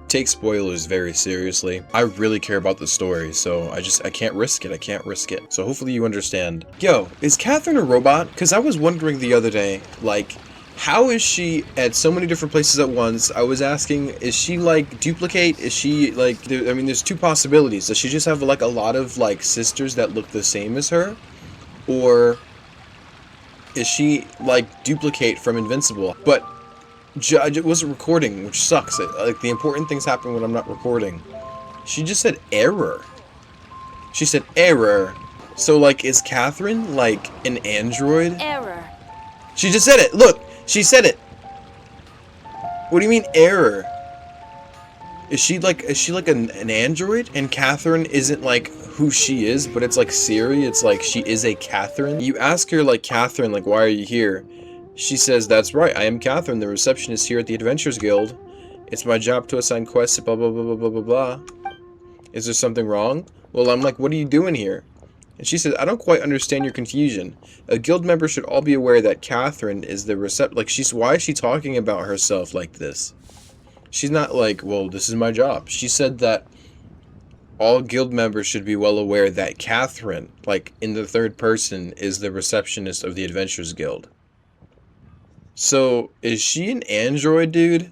take spoilers very seriously. I really care about the story, so I can't risk it. I can't risk it. So hopefully you understand. Yo, is Catherine a robot? Because I was wondering the other day, like, how is she at so many different places at once? I was asking, is she like duplicate? Is she like, I mean, there's two possibilities. Does she just have like a lot of like sisters that look the same as her? Or is she like duplicate from Invincible? But I wasn't recording, which sucks. Like the important things happen when I'm not recording. She just said error. She said error. So like, is Catherine like an android? Error. She just said it. Look, she said it. What do you mean error? Is she like an android? And Catherine isn't like who she is, but it's like Siri. It's like she is a Catherine. You ask her like, Catherine, like, why are you here? She says, that's right, I am Catherine, the receptionist here at the Adventurers Guild. It's my job to assign quests, blah blah blah blah blah blah blah. Is there something wrong? Well, I'm like, what are you doing here? And she says, I don't quite understand your confusion. A guild member should all be aware that Catherine is the like, why is she talking about herself like this? She's not like, well, this is my job. She said that all guild members should be well aware that Catherine, like, in the third person, is the receptionist of the Adventurers Guild. So, is she an android, dude?